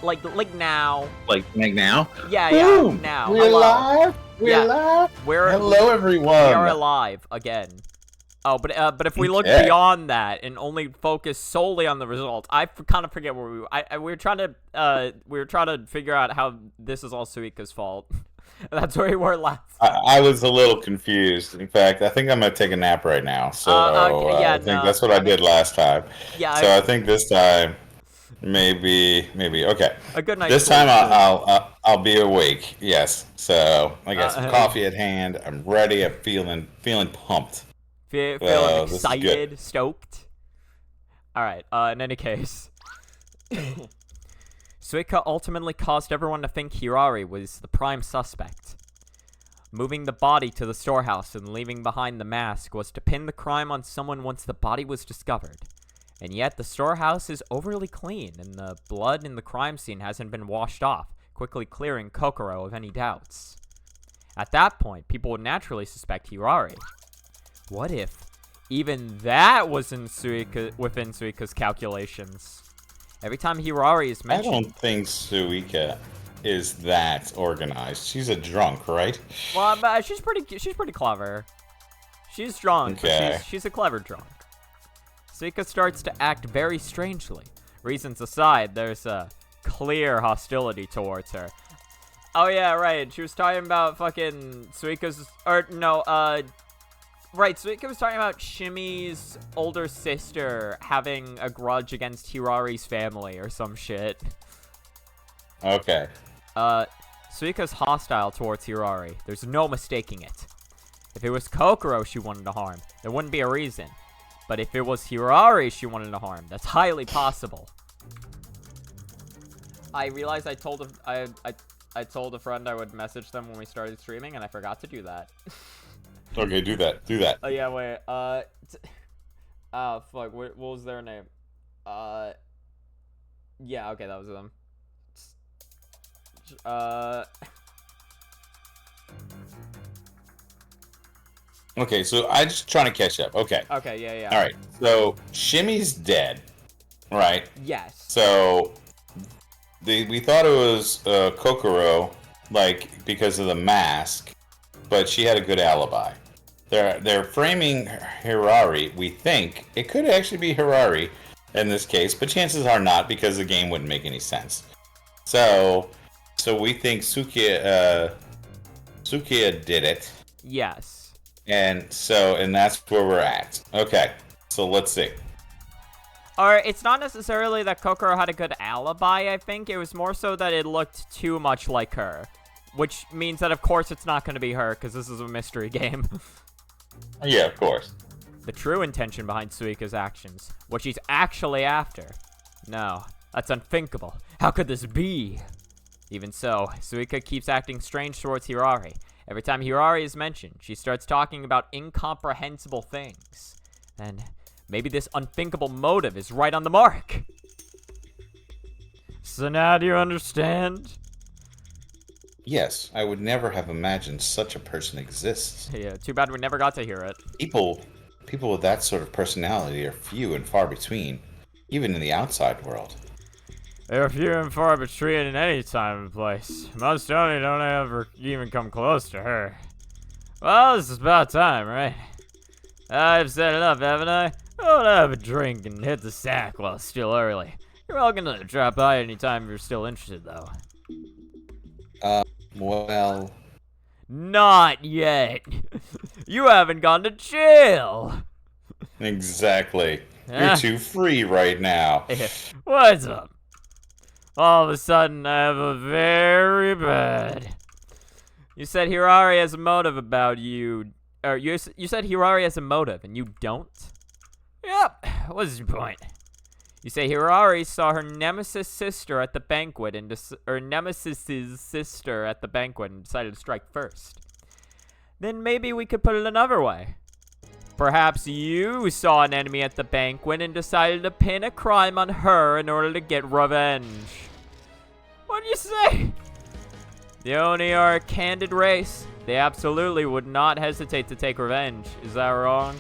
Like now. Like now? Yeah, Boom! now. We're Hello. alive. We're Yeah. alive. Hello, We everyone. are alive again. Oh, but if we look Okay. beyond that and only focus solely on the result, I kind of forget where we were. We were trying to figure out how this is all Suika's fault. That's where we were last. I was a little confused. In fact, I think I'm gonna take a nap right now. So Okay, yeah, I think no, that's what I did last time. Yeah, So I think this time, maybe okay. a good night's This time sleep. I'll be awake. Yes. So I got some Uh, coffee at hand. I'm ready. I'm feeling pumped. Feeling this is good. excited, stoked. All right. In any case, Suika ultimately caused everyone to think Hirari was the prime suspect. Moving the body to the storehouse and leaving behind the mask was to pin the crime on someone once the body was discovered. And yet the storehouse is overly clean, and the blood in the crime scene hasn't been washed off, quickly clearing Kokoro of any doubts. At that point, people would naturally suspect Hirari. What if even that was within Suika's calculations? Every time Hirari is I mentioned... don't think Suika is that organized. She's a drunk, right? Well, but she's pretty clever. She's drunk, Okay. but she's a clever drunk. Suika starts to act very strangely. Reasons aside, there's a clear hostility towards her. Oh yeah, right. She was talking about fucking Suika's... Right, Suika was talking about Shimi's older sister having a grudge against Hirari's family or some shit. Okay. Suika's hostile towards Hirari. There's no mistaking it. If it was Kokoro she wanted to harm, there wouldn't be a reason. But if it was Hirari she wanted to harm, that's highly possible. I realized I told a friend I would message them when we started streaming, and I forgot to do that. Okay, do that. Do that. Oh yeah, wait. Oh fuck. What was their name? Yeah. Okay, that was them. Okay, so I just trying to catch up. Okay. Okay. Yeah. All right. So Shimmy's dead, right? Yes. So we thought it was Kokoro, like because of the mask, but she had a good alibi. They're framing Hirari. We think it could actually be Hirari in this case, but chances are not because the game wouldn't make any sense. So we think Sukiya did it. Yes. And that's where we're at. Okay, so let's see. Or it's not necessarily that Kokoro had a good alibi, I think. It was more so that it looked too much like her. Which means that, of course, it's not going to be her, because this is a mystery game. Yeah, of course. The true intention behind Suika's actions. What she's actually after. No, that's unthinkable. How could this be? Even so, Suika keeps acting strange towards Hirari. Every time Hirari is mentioned, she starts talking about incomprehensible things. And maybe this unthinkable motive is right on the mark. So now do you understand? Yes, I would never have imagined such a person exists. Yeah, too bad we never got to hear it. People with that sort of personality are few and far between, even in the outside world. They're few and far between in any time and place. Most only don't ever even come close to her. Well, this is about time, right? I've said enough, haven't I? I'll have a drink and hit the sack while it's still early. You're welcome to drop by anytime you're still interested, though. Well... Not yet. You haven't gone to jail. Exactly. Ah. You're too free right now. What's up? All of a sudden, I have a very bad... You said Hirari has a motive about you... Or you said Hirari has a motive, and you don't? Yep. What's your point? You say Hirari saw her Nemesis's sister at the banquet and decided to strike first. Then maybe we could put it another way. Perhaps you saw an enemy at the banquet and decided to pin a crime on her in order to get revenge. What do you say? The Oni are a candid race. They absolutely would not hesitate to take revenge. Is that wrong?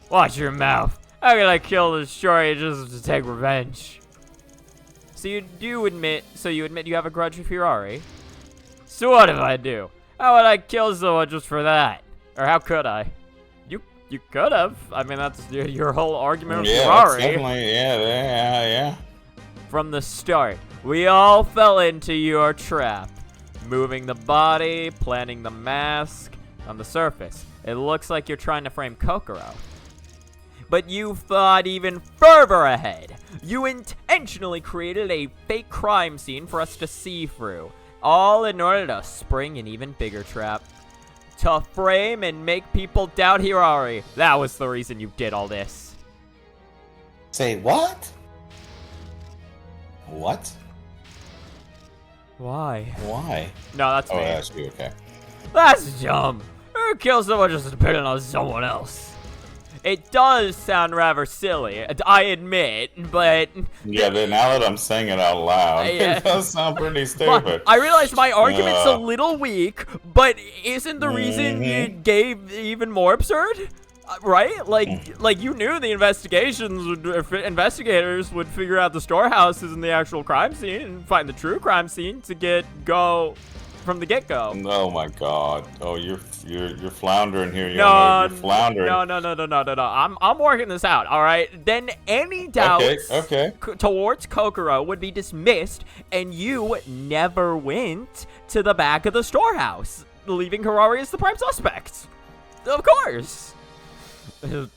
Watch your mouth. How can I kill this story just to take revenge? So you admit you have a grudge with Hirari? So what if I do? How would I kill someone just for that? Or how could I? You could have. I mean, that's your whole argument with Yeah, Hirari. definitely. Yeah. From the start, we all fell into your trap. Moving the body, planting the mask. On the surface, it looks like you're trying to frame Kokoro. But you thought even further ahead. You intentionally created a fake crime scene for us to see through. All in order to spring an even bigger trap. To frame and make people doubt Hirari. That was the reason you did all this. Say what? What? Why? Why? No, that's Oh, me. that's you. Okay. That's dumb. Who kills someone just depending on someone else? It does sound rather silly, I admit, but... Yeah, then now that I'm saying it out loud, Yeah. it does sound pretty But stupid. I realize my argument's a little weak, but isn't the reason you gave even more absurd? Right? Like you knew the investigators would figure out the storehouses and the actual crime scene and find the true crime scene to go from the get-go. Oh my God! Oh, you're floundering here. No, You're floundering. No. I'm working this out. All right. Then any doubts Okay. towards Kokoro would be dismissed, and you never went to the back of the storehouse, leaving Hirari as the prime suspect. Of course. The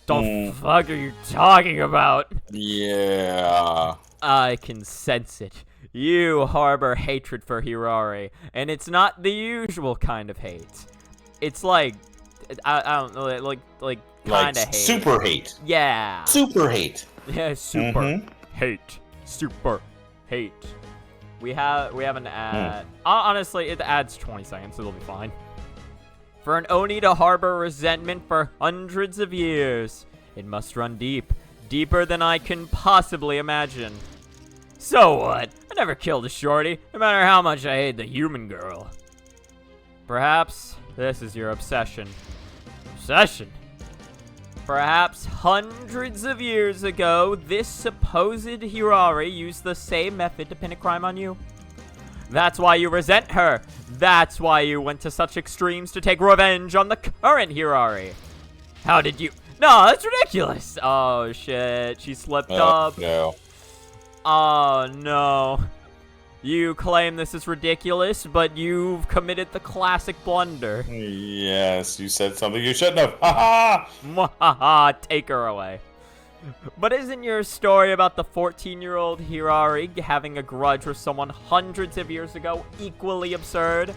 fuck are you talking about? Yeah. I can sense it. You harbor hatred for Hirari, and it's not the usual kind of hate. It's like, I don't know, like kind of hate. Super hate. Yeah. Super hate. Yeah, super hate. Super hate. We have an ad. Honestly, the ad's 20 seconds, so it'll be fine. For an Oni to harbor resentment for hundreds of years, it must run deep. Deeper than I can possibly imagine. So what? I never killed a shorty, no matter how much I hate the human girl. Perhaps this is your obsession. Obsession? Perhaps hundreds of years ago, this supposed Hirari used the same method to pin a crime on you. That's why you resent her. That's why you went to such extremes to take revenge on the current Hirari. How did you... No, that's ridiculous. Oh, shit. She slipped up. No. Oh, no. You claim this is ridiculous, but you've committed the classic blunder. Yes, you said something you shouldn't have. Ha Mwahaha, take her away. But isn't your story about the 14-year-old Hirari having a grudge with someone hundreds of years ago equally absurd?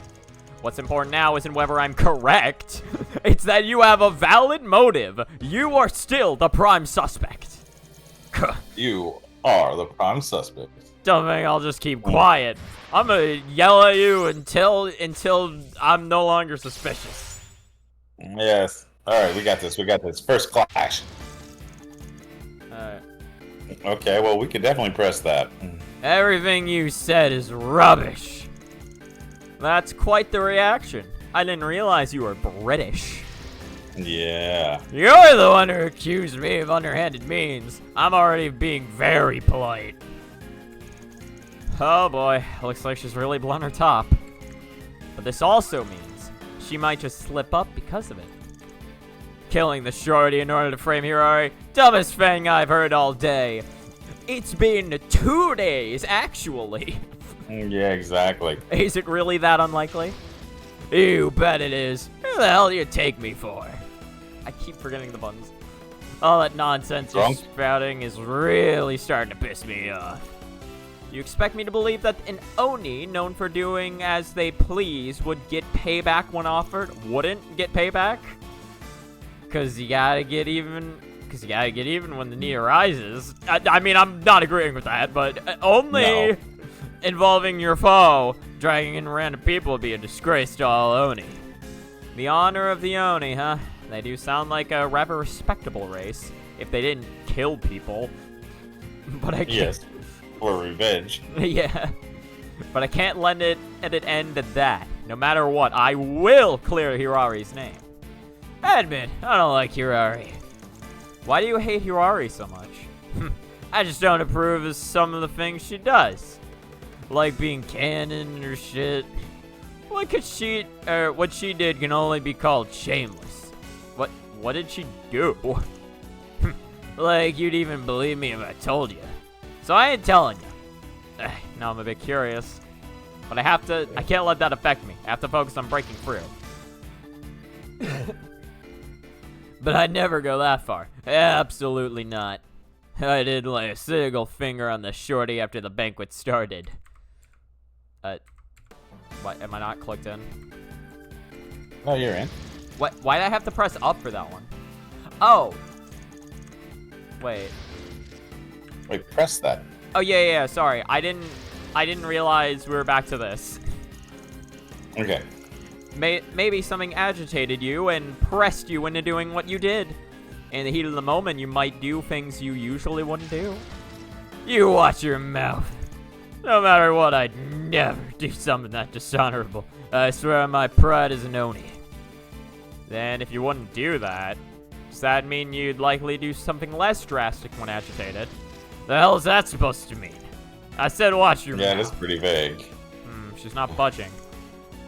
What's important now isn't whether I'm correct. It's that you have a valid motive. You are still the prime suspect. You are the prime suspect. Don't think I'll just keep quiet. I'm gonna yell at you until I'm no longer suspicious. Yes. All right, we got this. First clash. Alright. Okay, well, we could definitely press that. Everything you said is rubbish. That's quite the reaction. I didn't realize you were British. Yeah. You're the one who accused me of underhanded means. I'm already being very polite. Oh boy, looks like she's really blown her top. But this also means she might just slip up because of it. Killing the shorty in order to frame Hirari, dumbest thing I've heard all day. It's been 2 days, actually. Yeah, exactly. Is it really that unlikely? You bet it is. Who the hell do you take me for? I keep forgetting the buttons. All that nonsense you're spouting is really starting to piss me off. You expect me to believe that an Oni, known for doing as they please, would get payback when offered? Wouldn't get payback? Cause you gotta get even when the need arises. I mean, I'm not agreeing with that, but only involving your foe. Dragging in random people would be a disgrace to all Oni. The honor of the Oni, huh? They do sound like a rather respectable race, if they didn't kill people. But I can't. Yes, for revenge. Yeah. But I can't let it end at that. No matter what, I will clear Hirari's name. I admit, I don't like Hirari. Why do you hate Hirari so much? I just don't approve of some of the things she does. like being canon or shit. What she did can only be called shameless. What did she do? Like you'd even believe me if I told you. So I ain't telling you. Now I'm a bit curious. But I can't let that affect me. I have to focus on breaking through. But I'd never go that far. Absolutely not. I didn't lay a single finger on the shorty after the banquet started. What, am I not clicked in? Oh, you're in. Why'd I have to press up for that one? Oh. Wait, press that. Oh, yeah, sorry. I didn't realize we were back to this. Okay. Maybe something agitated you and pressed you into doing what you did. In the heat of the moment, you might do things you usually wouldn't do. You watch your mouth. No matter what, I'd never do something that dishonorable. I swear on my pride as an Oni. Then, if you wouldn't do that, does that mean you'd likely do something less drastic when agitated? The hell is that supposed to mean? I said watch your mouth. Yeah, that's pretty vague. She's not budging.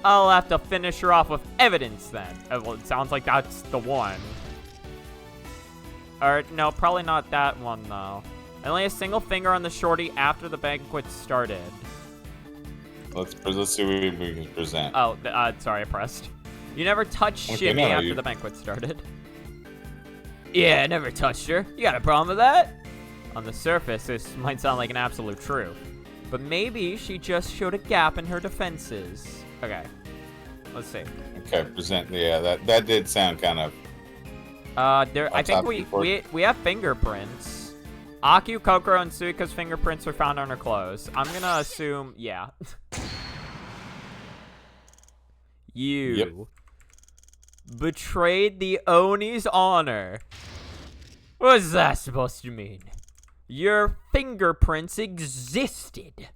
I'll have to finish her off with evidence then. Well, it sounds like that's the one. Or, no, probably not that one, though. I only a single finger on the shorty after the banquet started. Let's see what we can present. Oh, sorry, I pressed. You never touched Shimmy after the banquet started. Yeah, I never touched her. You got a problem with that? On the surface, this might sound like an absolute truth. But maybe she just showed a gap in her defenses. Okay. Let's see. Okay, present. Yeah, that did sound kind of... I think we have fingerprints. Aku, Kokoro, and Suiko's fingerprints were found on her clothes. I'm gonna assume, yeah. You betrayed the Oni's honor. What's that supposed to mean? Your fingerprints existed.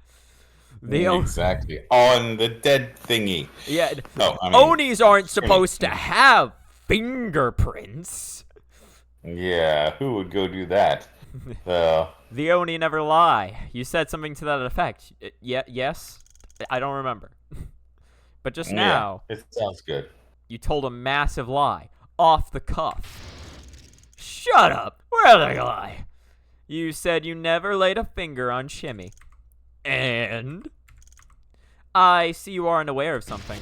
Exactly. On the dead thingy. Yeah. No, Onis aren't supposed to have fingerprints. Yeah, who would go do that? The Oni never lie. You said something to that effect. Yes? I don't remember. But just now... it sounds good. You told a massive lie. Off the cuff. Shut up! Where did I lie? You said you never laid a finger on Shimmy. And? I see you aren't aware of something.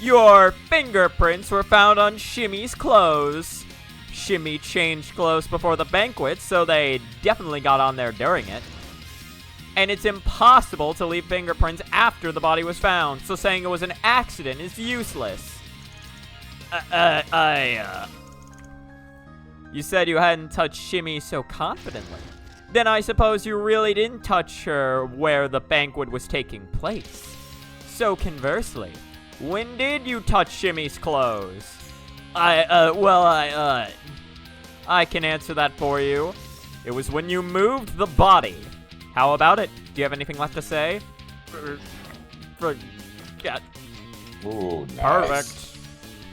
Your fingerprints were found on Shimmy's clothes. Shimmy changed clothes before the banquet, so they definitely got on there during it. And it's impossible to leave fingerprints after the body was found, so saying it was an accident is useless. You said you hadn't touched Shimmy so confidently. Then I suppose you really didn't touch her where the banquet was taking place. So conversely, when did you touch Shimmy's clothes? I can answer that for you. It was when you moved the body. How about it? Do you have anything left to say? Yeah. Ooh, nice. Perfect.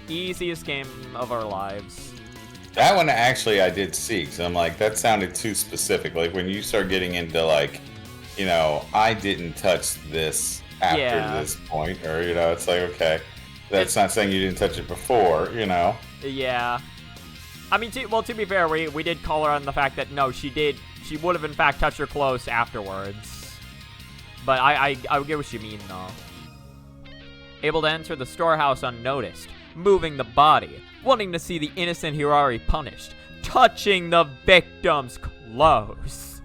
Easiest game of our lives. That one actually I did see, because I'm like, that sounded too specific. Like, when you start getting into, like, you know, I didn't touch this after this point, or, you know, it's like, okay, that's not saying you didn't touch it before, you know? Yeah. I mean, to be fair, we did call her on the fact that, no, she would have, in fact, touched her clothes afterwards. But I get what you mean, though. Able to enter the storehouse unnoticed. Moving the body. Wanting to see the innocent Hirari punished. Touching the victim's clothes.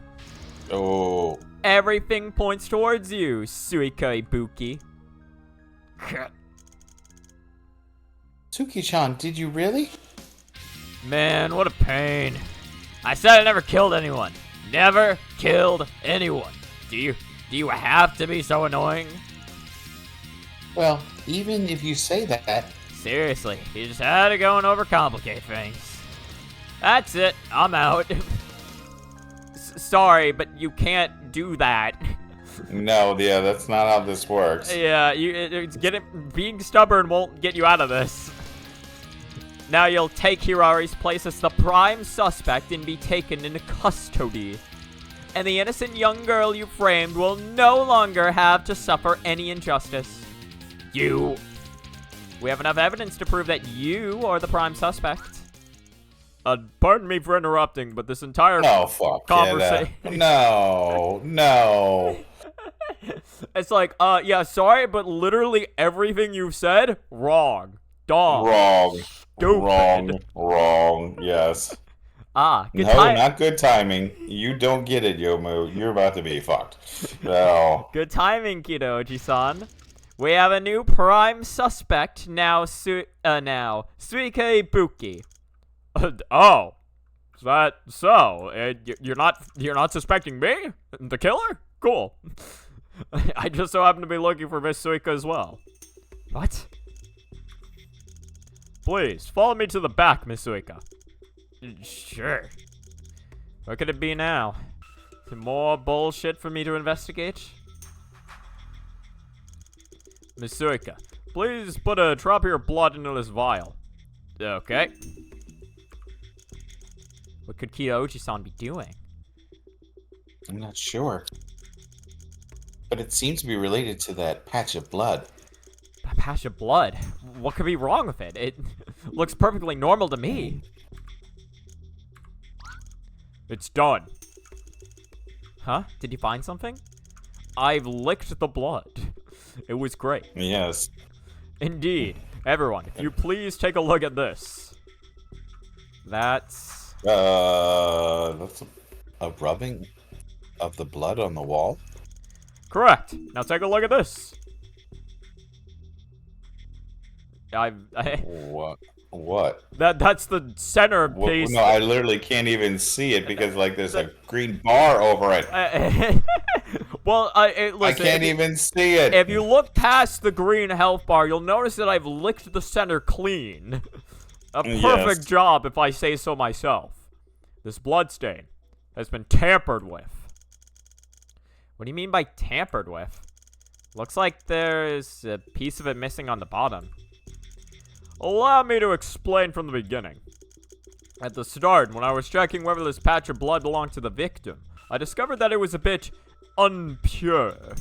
Oh. Everything points towards you, Suika Ibuki. Tsuki-chan, did you really? Man, what a pain. I said I never killed anyone. Never killed anyone. Do you have to be so annoying? Well, even if you say that... Seriously, you just had to go and overcomplicate things. That's it. I'm out. Sorry, but you can't do that. No, yeah, that's not how this works. Yeah, being stubborn won't get you out of this. Now you'll take Hirari's place as the prime suspect and be taken into custody. and the innocent young girl you framed will no longer have to suffer any injustice. We have enough evidence to prove that you are the prime suspect. Pardon me for interrupting, but this entire conversation... No. It's like, yeah, sorry, but literally everything you've said, wrong. Dog. Wrong. Stupid. Wrong. Yes. Good No, not good timing. You don't get it, Yomu. You're about to be fucked. No. Good timing, Kidoji-san. We have a new prime suspect now, Suike Ibuki. Oh, is that so? You're not suspecting me, the killer? Cool. I just so happen to be looking for Miss Suika as well. What? Please follow me to the back, Miss Suika. Sure. What could it be now? More bullshit for me to investigate? Miss Suika, please put a drop of your blood into this vial. Okay. What could Kiyoji-san be doing? I'm not sure. But it seems to be related to that patch of blood. A patch of blood? What could be wrong with it? It looks perfectly normal to me. It's done. Huh? Did you find something? I've licked the blood. It was great. Yes. Indeed. Everyone, if you please take a look at this. That's a rubbing of the blood on the wall? correct. Now take a look at this. What? That's the center piece. No, I literally can't even see it because like there's a green bar over it. Well, listen, I can't even see it. If you look past the green health bar, you'll notice that I've licked the center clean. A perfect job, if I say so myself. This bloodstain has been tampered with. What do you mean by tampered with? Looks like there's a piece of it missing on the bottom. Allow me to explain from the beginning. At the start, when I was checking whether this patch of blood belonged to the victim, I discovered that it was a bit unpure.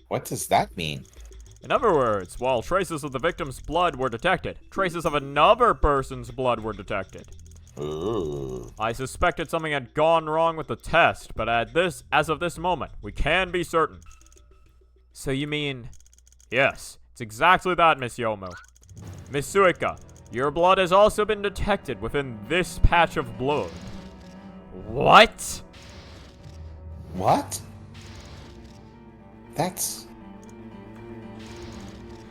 What does that mean? In other words, while traces of the victim's blood were detected, traces of another person's blood were detected. Ooh. I suspected something had gone wrong with the test, but as of this moment, we can be certain. So you mean... Yes, it's exactly that, Miss Yomu. Miss Suika, your blood has also been detected within this patch of blood. What? What? That's...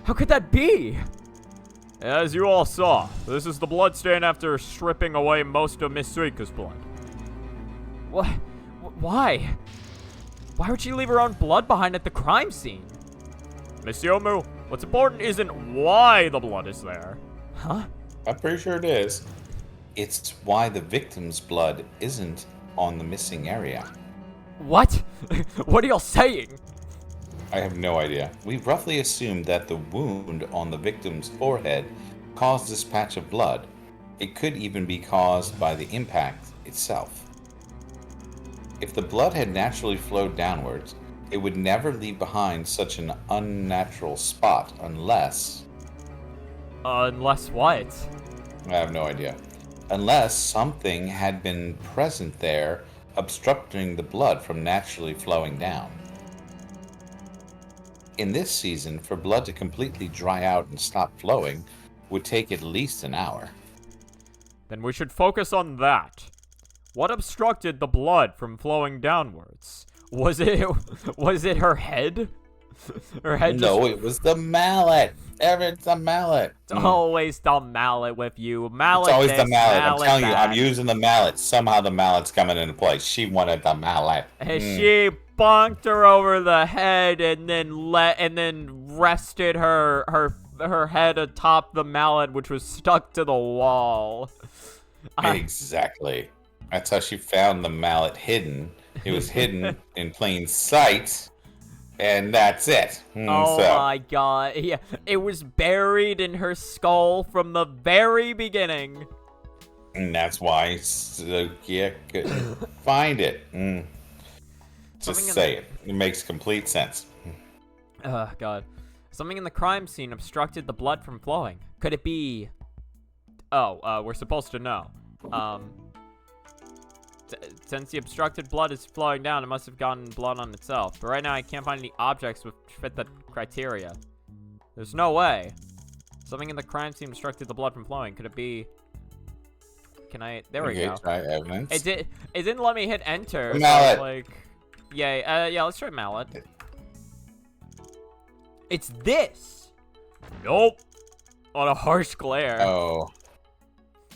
How could that be? As you all saw, this is the bloodstain after stripping away most of Miss Suika's blood. What? Why? Why would she leave her own blood behind at the crime scene? Miss Yomu, what's important isn't why the blood is there. Huh? I'm pretty sure it is. It's why the victim's blood isn't on the missing area. What? What are y'all saying? I have no idea. We roughly assumed that the wound on the victim's forehead caused this patch of blood. It could even be caused by the impact itself. If the blood had naturally flowed downwards, it would never leave behind such an unnatural spot unless... Unless what? I have no idea. Unless something had been present there, obstructing the blood from naturally flowing down. In this season, for blood to completely dry out and stop flowing would take at least an hour. Then we should focus on that. What obstructed the blood from flowing downwards? Was it her head? Her head No, it was the mallet. It's the mallet. It's always the mallet with you. Mallet. It's always the mallet. I'm telling you, that. I'm using the mallet. Somehow the mallet's coming into play. She wanted the mallet. She bonked her over the head and then rested her head atop the mallet, which was stuck to the wall. Exactly. That's how she found the mallet hidden. It was hidden in plain sight. And that's it. My god. Yeah, it was buried in her skull from the very beginning. And that's why Sukiya couldn't find it. Just say it. It makes complete sense. Oh, God. Something in the crime scene obstructed the blood from flowing. Could it be... Oh, we're supposed to know. Since the obstructed blood is flowing down, it must have gotten blood on itself. But right now, I can't find any objects which fit that criteria. There's no way. Something in the crime scene obstructed the blood from flowing. Could it be... Can I... There we go. Try evidence. It didn't let me hit enter. Mallet. So like... Yay. Yeah, let's try mallet. It's this! Nope. On a harsh glare. Oh.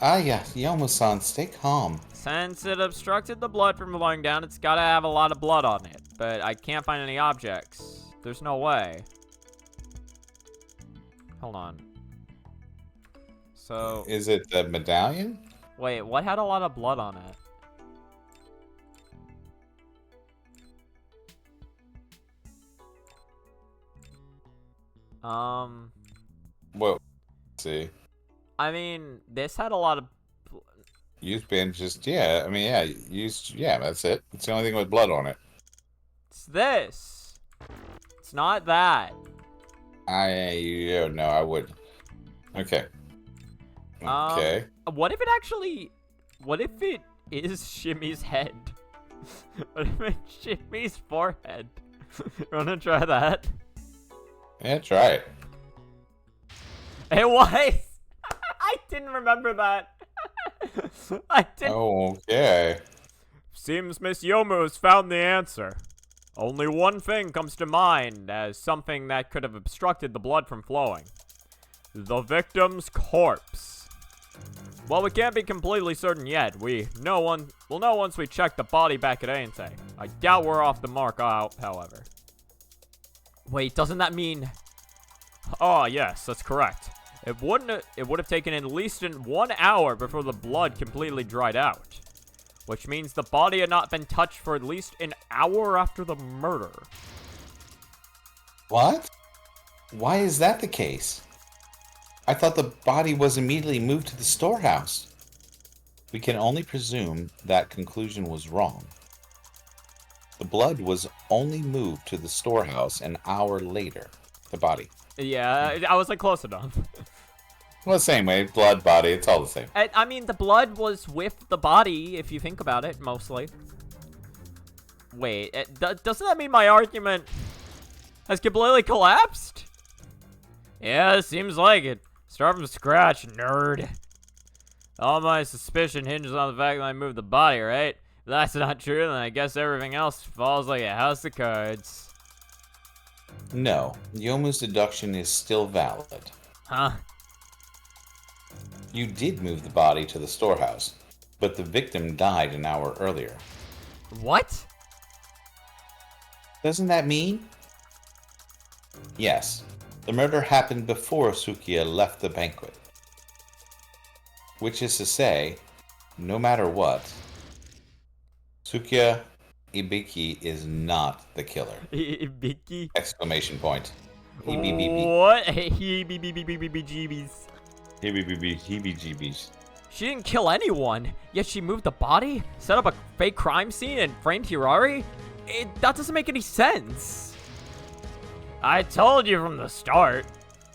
Ah, yeah. Yomo-san, stay calm. Since it obstructed the blood from flowing down, it's gotta have a lot of blood on it. But I can't find any objects. There's no way. Hold on. So... Is it the medallion? Wait, what had a lot of blood on it? Well, let's see. I mean, this had a lot of... Use bandages. Yeah, I mean, yeah. Yeah, that's it. It's the only thing with blood on it. It's this. It's not that. No, I would. Okay. Okay. What if it actually... What if it is Shimmy's head? What if it's Shimmy's forehead? You wanna try that? Yeah, try it. It was! I didn't remember that. I didn't. Oh, okay. Seems Miss Yomu has found the answer. Only one thing comes to mind as something that could have obstructed the blood from flowing. The victim's corpse. Well, we can't be completely certain yet. We'll know once we check the body back at Ainte. I doubt we're off the mark out, however. Wait, doesn't that mean... Oh, yes, that's correct. It would have taken at least 1 hour before the blood completely dried out. Which means the body had not been touched for at least an hour after the murder. What? Why is that the case? I thought the body was immediately moved to the storehouse. We can only presume that conclusion was wrong. The blood was only moved to the storehouse an hour later. The body. Yeah, I was like close enough. Well, the same way. Blood, body, it's all the same. I mean, the blood was with the body, if you think about it, mostly. Wait, doesn't that mean my argument has completely collapsed? Yeah, it seems like it. Start from scratch, nerd. All my suspicion hinges on the fact that I moved the body, right? If that's not true, then I guess everything else falls like a house of cards. No, Yomu's deduction is still valid. Huh? You did move the body to the storehouse, but the victim died an hour earlier. What? Doesn't that mean? Yes, the murder happened before Sukiya left the banquet. Which is to say, no matter what, Sukiya Ibiki is not the killer. Ibiki? Exclamation point. Ibibibbi. What? Heebie-jeebies. Heebie-jeebies. She didn't kill anyone, yet she moved the body, set up a fake crime scene, and framed Hirari? That doesn't make any sense. I told you from the start.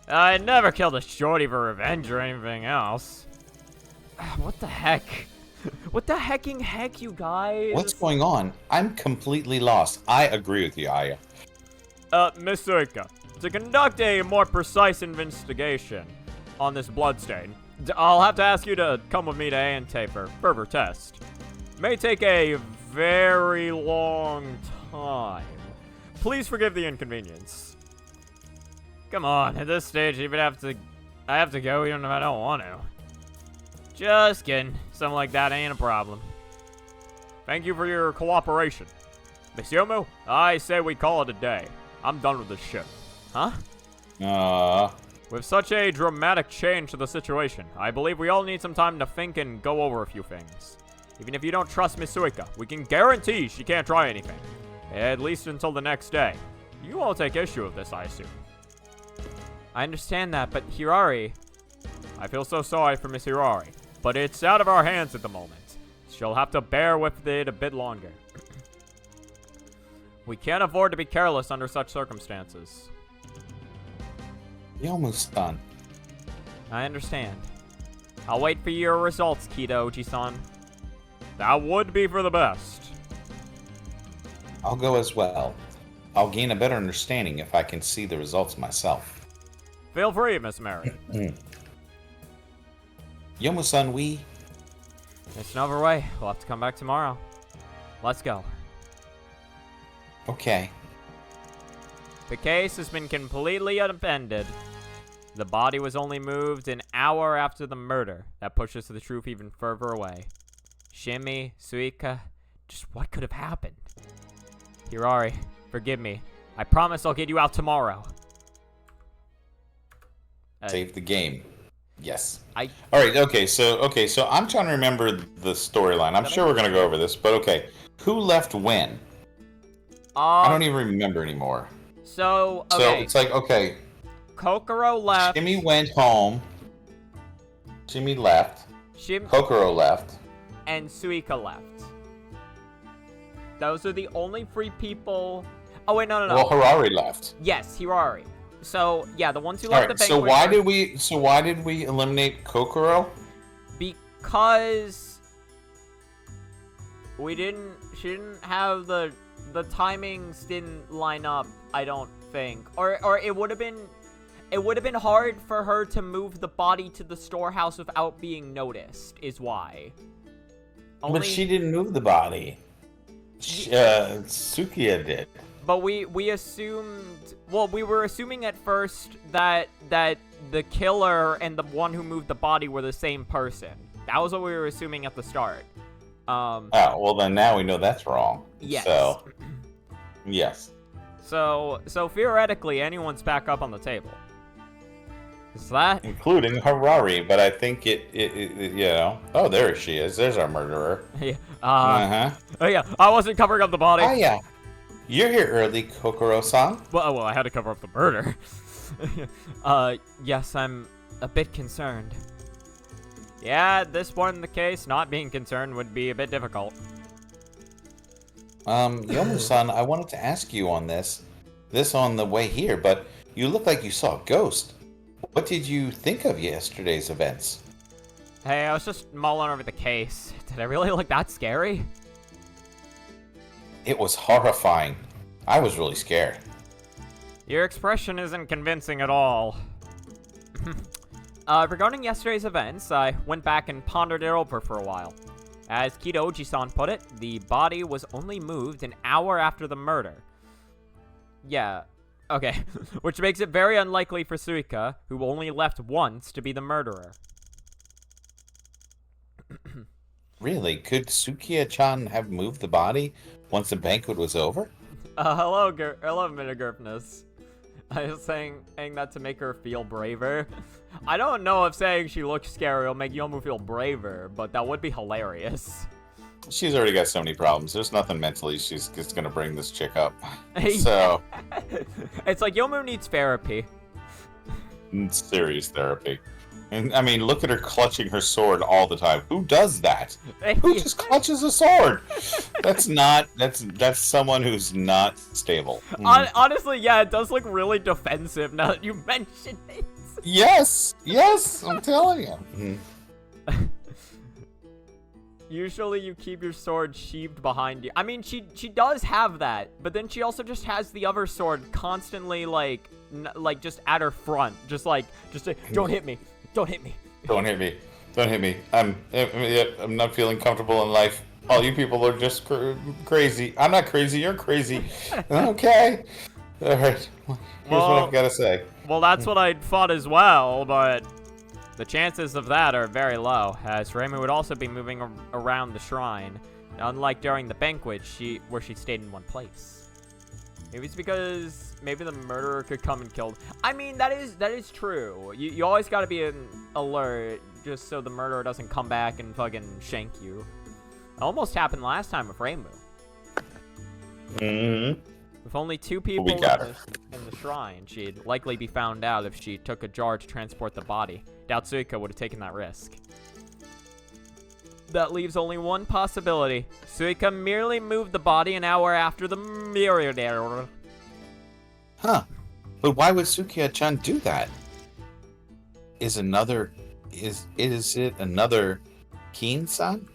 I never killed a shorty for revenge or anything else. What the heck? What the hecking heck, you guys? What's going on? I'm completely lost. I agree with you, Aya. Miss Suika, to conduct a more precise investigation on this bloodstain, I'll have to ask you to come with me to Ainte for further test. May take a very long time. Please forgive the inconvenience. Come on, at this stage, I have to go even if I don't want to. Just kidding. Something like that ain't a problem. Thank you for your cooperation. Miss Yomu, I say we call it a day. I'm done with this shit. Huh? With such a dramatic change to the situation, I believe we all need some time to think and go over a few things. Even if you don't trust Miss Suika, we can guarantee she can't try anything. At least until the next day. You won't take issue with this, I assume. I understand that, but Hirari... I feel so sorry for Miss Hirari. but it's out of our hands at the moment. She'll have to bear with it a bit longer. We can't afford to be careless under such circumstances. Yomu-san. I understand. I'll wait for your results, Kido Oji-san. That would be for the best. I'll go as well. I'll gain a better understanding if I can see the results myself. Feel free, Miss Mary. Yomu-san, It's an overway. We'll have to come back tomorrow. Let's go. Okay. The case has been completely upended. The body was only moved an hour after the murder. That pushes the truth even further away. Shimi, Suika, just what could have happened? Hirari, forgive me. I promise I'll get you out tomorrow. Save the game. Yes. All right. Okay. So I'm trying to remember the storyline. I'm sure we're gonna go over this, but okay. Who left when? I don't even remember anymore. So So it's like, okay, Kokoro left. Jimmy went home. Jimmy left. Kokoro left. And Suika left. Those are the only three people. Oh wait, no. Well, Hirari left. Yes, Hirari. So yeah, the ones who left the banquet. So why did we eliminate Kokoro? Because she didn't have the timings didn't line up, I don't think. Or it would have been hard for her to move the body to the storehouse without being noticed, is why. But she didn't move the body. Sukiya did. But we assumed, well, we were assuming at first that the killer and the one who moved the body were the same person. That was what we were assuming at the start. Oh, well then now we know that's wrong. Yes. So, yes. So theoretically, anyone's back up on the table. Is that? Including Hirari, but I think it oh, there she is. There's our murderer. Yeah. Uh-huh. Oh yeah, I wasn't covering up the body. Oh yeah. You're here early, Kokoro-san. Well, I had to cover up the murder. Yes, I'm a bit concerned. Yeah, at this point in the case, not being concerned would be a bit difficult. Yomu-san, I wanted to ask you on this on the way here, but you look like you saw a ghost. What did you think of yesterday's events? Hey, I was just mulling over the case. Did I really look that scary? It was horrifying. I was really scared. Your expression isn't convincing at all. Regarding yesterday's events, I went back and pondered it over for a while. As Kido Oji-san put it, the body was only moved an hour after the murder. Yeah, okay. Which makes it very unlikely for Suika, who only left once, to be the murderer. Really? Could Sukiya-chan have moved the body once the banquet was over? Hello, Minigurfness. I was saying that to make her feel braver. I don't know if saying she looks scary will make Yomu feel braver, but that would be hilarious. She's already got so many problems. There's nothing mentally she's just gonna bring this chick up. So it's like Yomu needs therapy. Serious therapy. And I mean, look at her clutching her sword all the time. Who does that? Who just clutches a sword? That's someone who's not stable. Honestly, yeah, it does look really defensive now that you mention it. Yes, I'm telling you. Usually you keep your sword sheathed behind you. I mean, she does have that, but then she also just has the other sword constantly like just at her front, just like don't hit me. Don't hit me. Don't hit me. Don't hit me. I'm not feeling comfortable in life. All you people are just crazy. I'm not crazy. You're crazy. Okay. All right. Here's what I've got to say. Well, that's what I thought as well, but the chances of that are very low, as Reimu would also be moving around the shrine, unlike during the banquet where she stayed in one place. Maybe it's because maybe the murderer could come and kill. I mean, that is true. You always got to be in alert just so the murderer doesn't come back and fucking shank you. It almost happened last time with Reimu. Mm-hmm. With only 2 people in the shrine, she'd likely be found out if she took a jar to transport the body. Doubt Suika would have taken that risk. That leaves only one possibility. Suika merely moved the body an hour after the murder. Huh. But why would Sukiya-chan do that? Is it another Keen-san?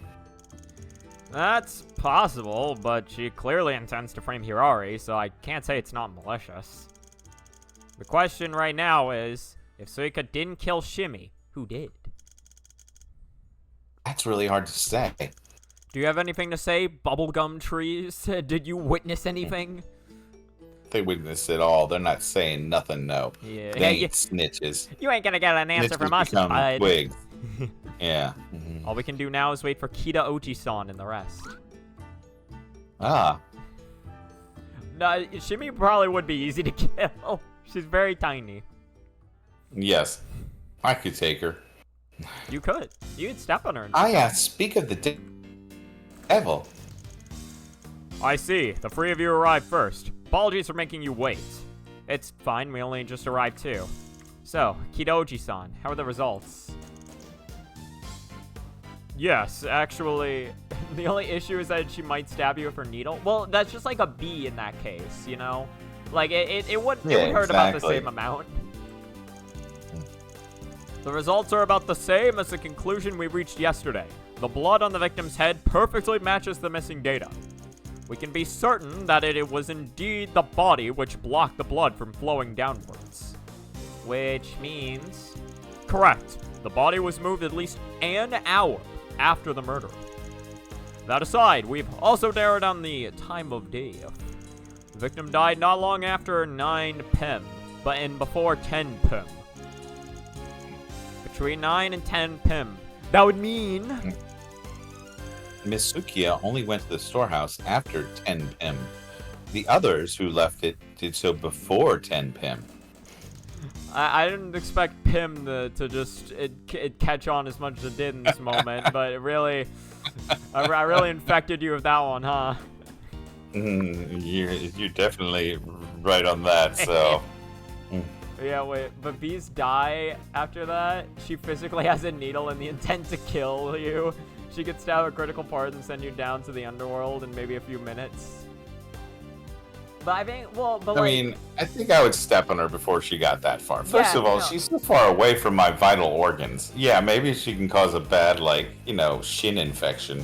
That's possible, but she clearly intends to frame Hirari, so I can't say it's not malicious. The question right now is, if Suika didn't kill Shimi, who did? That's really hard to say. Do you have anything to say, bubblegum trees? Did you witness anything? They witnessed it all. They're not saying nothing, no. Yeah. They ain't snitches. You ain't gonna get an answer Snitches from us, become bud. twigs. Yeah. Mhm. All we can do now is wait for Kita Oji-san and the rest. Ah. No, Shimi probably would be easy to kill. She's very tiny. Yes. I could take her. You could. You could step on her. Speak of the devil. I see. The three of you arrived first. Apologies for making you wait. It's fine, we only just arrived too. So, Kidoji-san, how are the results? Yes, actually, the only issue is that she might stab you with her needle. Well, that's just like a bee in that case, you know? Like, it would hurt about the same amount. The results are about the same as the conclusion we reached yesterday. The blood on the victim's head perfectly matches the missing data. We can be certain that it was indeed the body which blocked the blood from flowing downwards. Which means... Correct. The body was moved at least an hour after the murder. That aside, we've also narrowed down the time of day. The victim died not long after 9 p.m., but in before 10 p.m. Between 9 and 10 p.m. That would mean... Miss Sukiya only went to the storehouse after 10 p.m. The others who left it did so before 10 p.m. I didn't expect Pim to just catch on as much as it did in this moment, but it really, I really infected you with that one, huh? You're definitely right on that, so... Yeah, wait, but bees die after that? She physically has a needle and the intent to kill you. She could stab a critical part and send you down to the underworld in maybe a few minutes. But I think, I mean, I think I would step on her before she got that far. First of all, she's so far away from my vital organs. Yeah, maybe she can cause a bad, shin infection.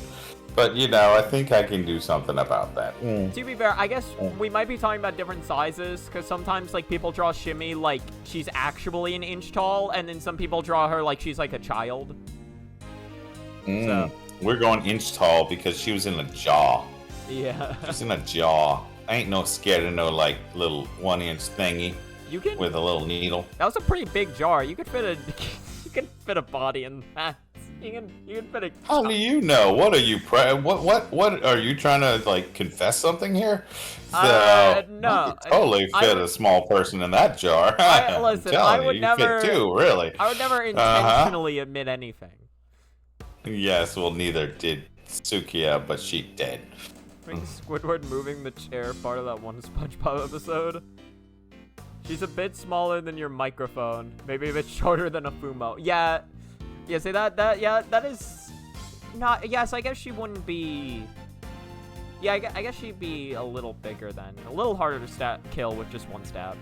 But, I think I can do something about that. To be fair, I guess we might be talking about different sizes, because sometimes, people draw Shimmy like she's actually an inch tall, and then some people draw her like she's like a child. So. We're going inch tall because she was in a jaw. Yeah. She's in a jaw. I ain't no scared of no, little 1-inch thingy with a little needle. That was a pretty big jar. You could fit a body in that. You can fit a... How do you know? What are you what are you trying to confess something here? No. You could totally fit a small person in that jar. Listen, I would never fit two, really. I would never intentionally admit anything. Yes, well, neither did Sukiya, but she did. Squidward moving the chair part of that one SpongeBob episode. She's a bit smaller than your microphone, maybe a bit shorter than a Fumo. Yeah, see that is not. Yes, I guess she wouldn't be. Yeah, I guess she'd be a little bigger then, a little harder to kill with just one stab.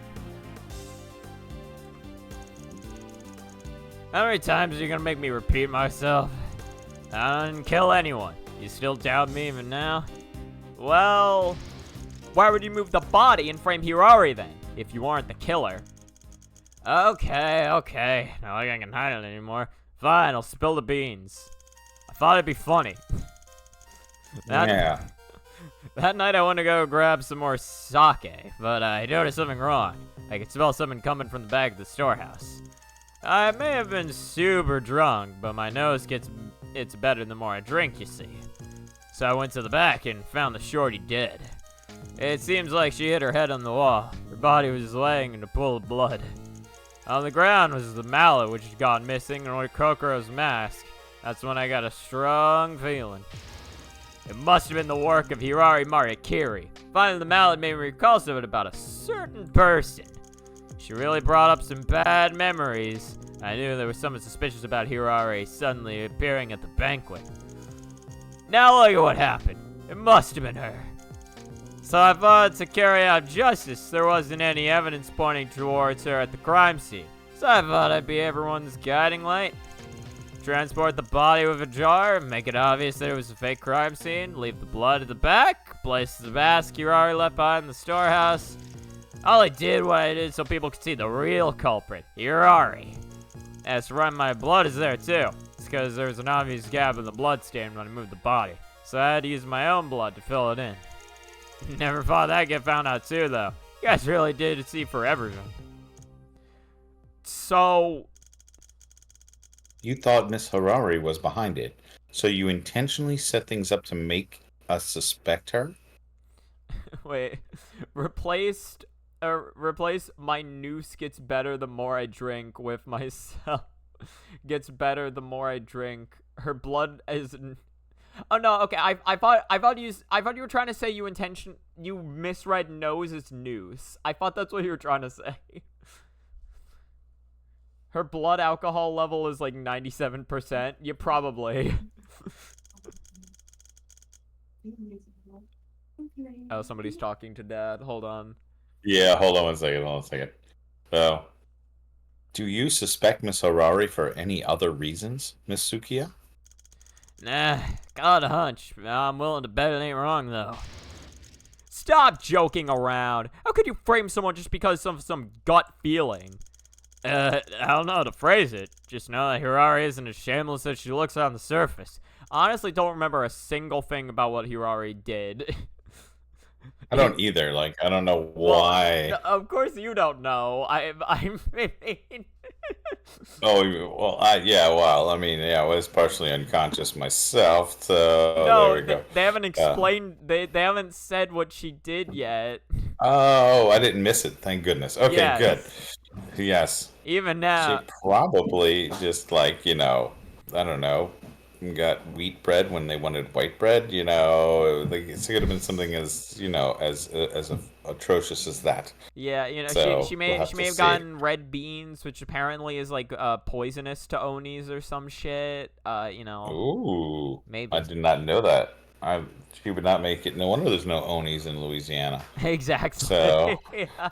How many times are you gonna make me repeat myself? I didn't kill anyone. You still doubt me even now? Well, why would you move the body and frame Hirari then, if you aren't the killer? Okay. Not like I can hide it anymore. Fine, I'll spill the beans. I thought it'd be funny. That night I went to go grab some more sake, but I noticed something wrong. I could smell something coming from the back of the storehouse. I may have been super drunk, but my nose it's better the more I drink, you see. So I went to the back and found the shorty dead. It seems like she hit her head on the wall. Her body was laying in a pool of blood. On the ground was the mallet which had gone missing and with Kokoro's mask. That's when I got a strong feeling. It must have been the work of Hirari Mariakiri. Finally, the mallet made me recall something about a certain person. She really brought up some bad memories. I knew there was something suspicious about Hirari suddenly appearing at the banquet. Now look at what happened. It must have been her. So I thought to carry out justice, there wasn't any evidence pointing towards her at the crime scene. So I thought I'd be everyone's guiding light. Transport the body with a jar, make it obvious that it was a fake crime scene, leave the blood at the back, place the mask Hirari left behind in the storehouse. All I did what I did so people could see the real culprit, Hirari. As for why my blood is there too. It's because there was an obvious gap in the blood stain when I moved the body. So I had to use my own blood to fill it in. Never thought that'd get found out too, though. You guys really did see for everything. So... You thought Miss Harari was behind it, so you intentionally set things up to make us suspect her? Wait. Replace my noose gets better the more I drink with myself. Gets better the more I drink. Her blood is... Oh no, okay. I thought you were trying to say you misread nose as noose. I thought that's what you were trying to say. Her blood alcohol level is like 97%. You probably. Oh, somebody's talking to Dad. Hold on. Yeah, hold on one second. So, do you suspect Miss Harari for any other reasons, Miss Sukiya? Nah, got a hunch. I'm willing to bet it ain't wrong, though. Stop joking around. How could you frame someone just because of some gut feeling? I don't know how to phrase it. Just know that Hirari isn't as shameless as she looks on the surface. Honestly, don't remember a single thing about what Hirari did. I don't either. Like, I don't know why. Well, of course you don't know. I mean... Oh, well, yeah, well, I mean, yeah, I was partially unconscious myself, so no, there we go. They haven't explained, they haven't said what she did yet. Oh, I didn't miss it, thank goodness. Okay, Yes. Good. Yes. Even now. She probably just, like, you know, I don't know, got wheat bread when they wanted white bread, you know, like, it could have been something as, you know, as atrocious as that. Yeah, you know, So, she may we'll have gotten red beans, which apparently is like poisonous to Onis or some shit. You know. Ooh. Maybe. I did not know that. She would not make it. No wonder there's no Onis in Louisiana. Exactly. So. Yeah.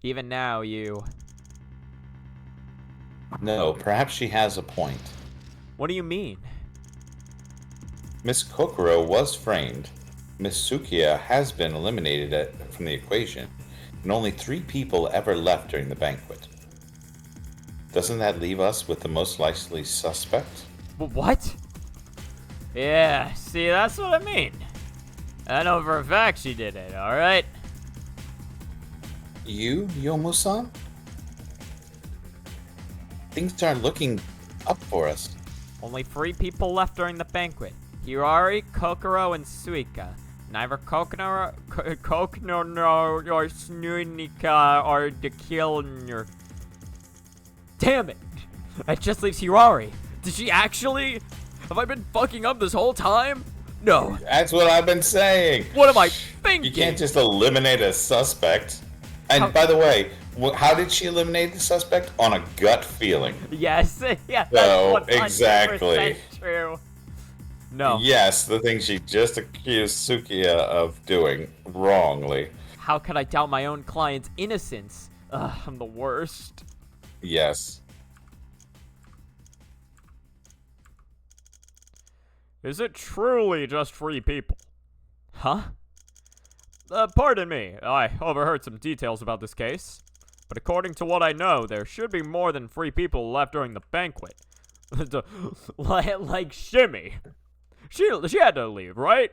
Even now, you. No, perhaps she has a point. What do you mean? Miss Kokoro was framed. Miss Sukiya has been eliminated from the equation, and only 3 people ever left during the banquet. Doesn't that leave us with the most likely suspect? What? Yeah, see, that's what I mean. I know for a fact she did it, alright? You, Yomo-san? Things aren't looking up for us. Only 3 people left during the banquet. Hirari, Kokoro, and Suika. Neither Kokoro nor Snunika are the killer. Damn it! That just leaves Hirari. Did she actually? Have I been fucking up this whole time? No. That's what I've been saying. What am I thinking? You can't just eliminate a suspect. And by the way, how did she eliminate the suspect? On a gut feeling. Yes, yeah, So, that's 100% exactly. true. No. Yes, the thing she just accused Sukiya of doing wrongly. How could I doubt my own client's innocence? Ugh, I'm the worst. Yes. Is it truly just 3 people? Huh? Pardon me, I overheard some details about this case. But according to what I know, there should be more than 3 people left during the banquet. Like Shimmy. She had to leave, right?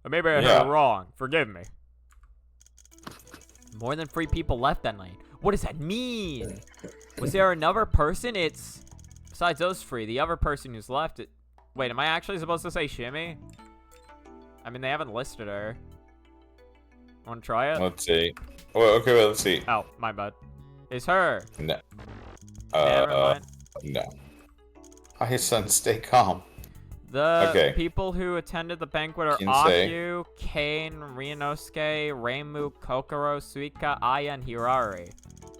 Or maybe I heard it wrong. Forgive me. More than 3 people left that night. What does that mean? Was there another person? It's... Besides those 3, the other person who's left... Wait, am I actually supposed to say Shimmy? I mean, they haven't listed her. Want to try it? Let's see. Well, okay, well, let's see. Oh, my bad. It's her. No. Never mind. No. Hi, son, stay calm. The people who attended the banquet are Akyu, Kane, Ryunosuke, Reimu, Kokoro, Suika, Aya, and Hirari.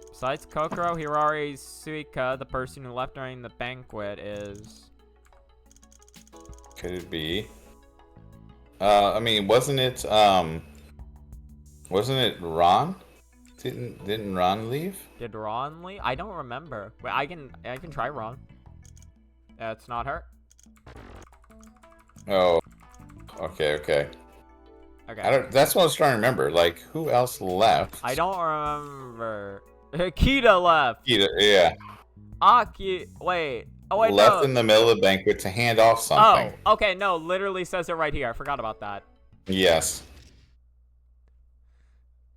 Besides Kokoro, Hirari, Suika, the person who left during the banquet is... Could it be I mean, wasn't it Ron? Didn't Ron leave? Did Ron leave? I don't remember. Wait, I can try Ron. It's not her. Oh, okay. Okay. That's what I was trying to remember. Like, who else left? I don't remember. Kita left. Yeah. Aki. Wait. Oh wait. Left No. in the middle of the banquet to hand off something. Oh. Okay. No. Literally says it right here. I forgot about that. Yes.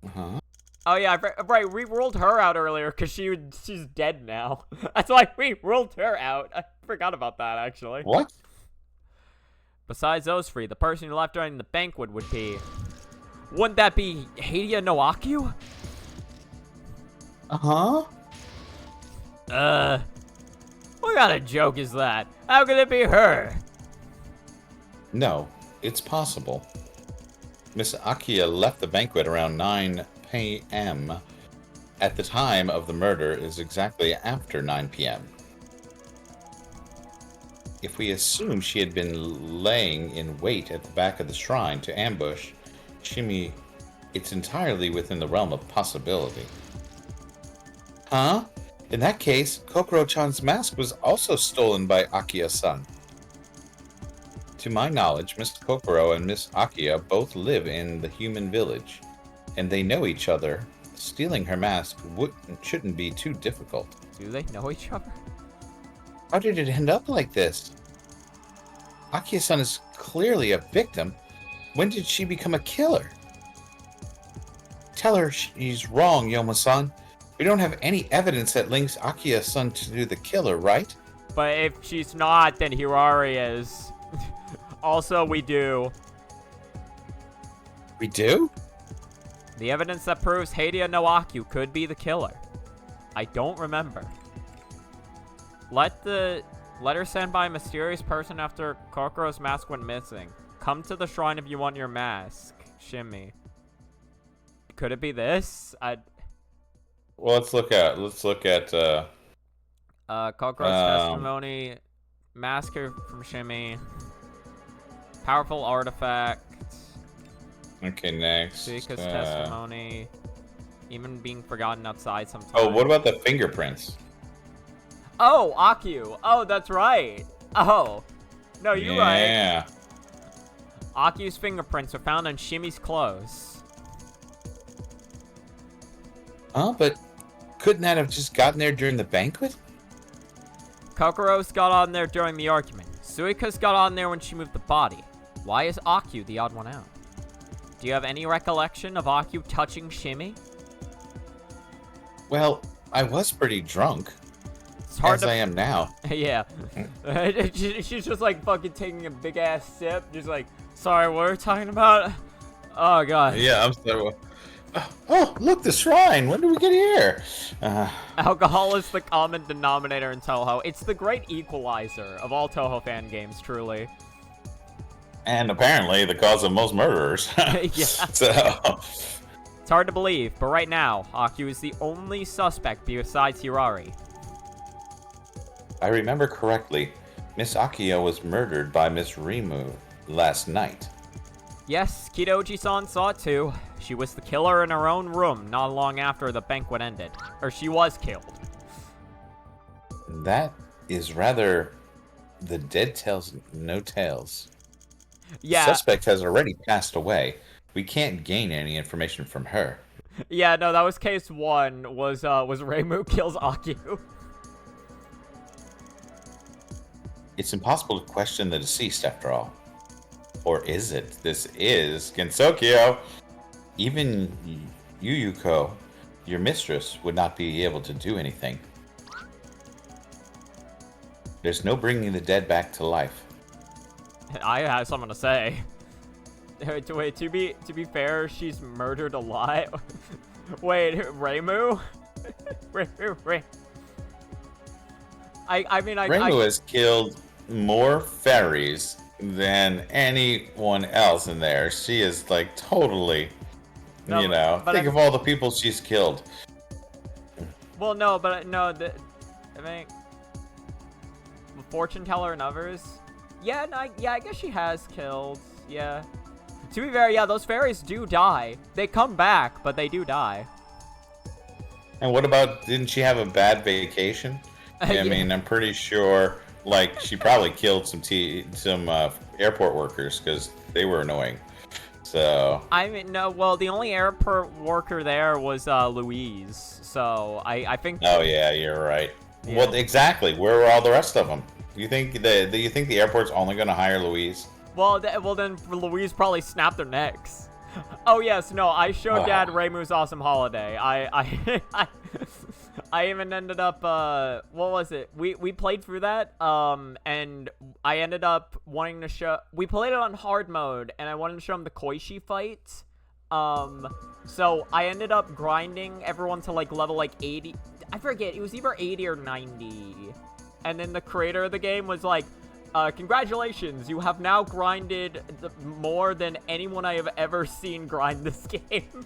Uh-huh. Oh yeah. Right. We ruled her out earlier because she's dead now. That's why we ruled her out. I forgot about that actually. What? Besides those three, the person who left during the banquet would be... Wouldn't that be Heidia no Akio? Uh-huh. What kind of joke is that? How could it be her? No, it's possible. Miss Akia left the banquet around 9 p.m. At the time of the murder is exactly after 9 p.m. If we assume she had been laying in wait at the back of the shrine to ambush Shimi, it's entirely within the realm of possibility. Huh? In that case, Kokoro-chan's mask was also stolen by Akia-san. To my knowledge, Miss Kokoro and Miss Akia both live in the human village, and they know each other. Stealing her mask shouldn't be too difficult. Do they know each other? How did it end up like this? Akia-san is clearly a victim. When did she become a killer? Tell her she's wrong, Yoma-san. We don't have any evidence that links Akia-san to the killer, right? But if she's not, then Hirari is. Also, we do. We do? The evidence that proves Heidia no Akio could be the killer. I don't remember. Let her stand by a mysterious person after Kokoro's mask went missing. Come to the shrine if you want your mask. Shimmy. Could it be this? Well, let's look at Kokoro's testimony. Mask from Shimmy. Powerful artifact. Okay, next. Suika's testimony. Even being forgotten outside sometimes. Oh, what about the fingerprints? Oh, Akio. Oh, that's right. Oh. No, you're right. Yeah. Akio's fingerprints were found on Shimmy's clothes. Oh, but couldn't that have just gotten there during the banquet? Kokoro's got on there during the argument. Suika's got on there when she moved the body. Why is Akio the odd one out? Do you have any recollection of Akio touching Shimmy? Well, I was pretty drunk. It's hard as I am now. Yeah. She's just like fucking taking a big ass sip. Just like, sorry, what are we talking about? Oh, God. Yeah, I'm sorry. Oh, look, the shrine. When did we get here? Alcohol is the common denominator in Touhou. It's the great equalizer of all Touhou fan games, truly. And apparently the cause of most murderers. Yeah. So. It's hard to believe, but right now, Akio is the only suspect besides Hirari. I remember correctly, Miss Akio was murdered by Miss Rimu last night. Yes, Kidoji-san saw it too. She was the killer in her own room not long after the banquet ended. Or she was killed. That is rather the dead tells no tales. Yeah. The suspect has already passed away. We can't gain any information from her. Yeah, no, that was case one, was Reimu kills Akio. It's impossible to question the deceased after all. Or is it? This is Gensokyo. Even Yuyuko, your mistress, would not be able to do anything. There's no bringing the dead back to life. I have something to say. Wait, to be fair, she's murdered a lot. Wait, Reimu? Reimu has killed more fairies than anyone else in there. She is like totally, no, think of all the people she's killed. Well, no, but no, I mean, fortune teller and others. Yeah, I guess she has killed. Yeah, To be fair, yeah, those fairies do die. They come back, but they do die. And what about, didn't she have a bad vacation? I mean, I'm pretty sure, like, she probably killed some airport workers because they were annoying. So. I mean, no, well, the only airport worker there was Louise. So I think. Oh yeah, you're right. Yeah. Well, exactly. Where were all the rest of them? You think the airport's only going to hire Louise? Well, then Louise probably snapped their necks. Oh yes, no, I showed Dad Reimu's Awesome Holiday. I even ended up what was it? We played through that and I ended up wanting to show. We played it on hard mode and I wanted to show him the Koishi fight. So I ended up grinding everyone to like level like 80. I forget, it was either 80 or 90. And then the creator of the game was like, congratulations, you have now grinded more than anyone I have ever seen grind this game.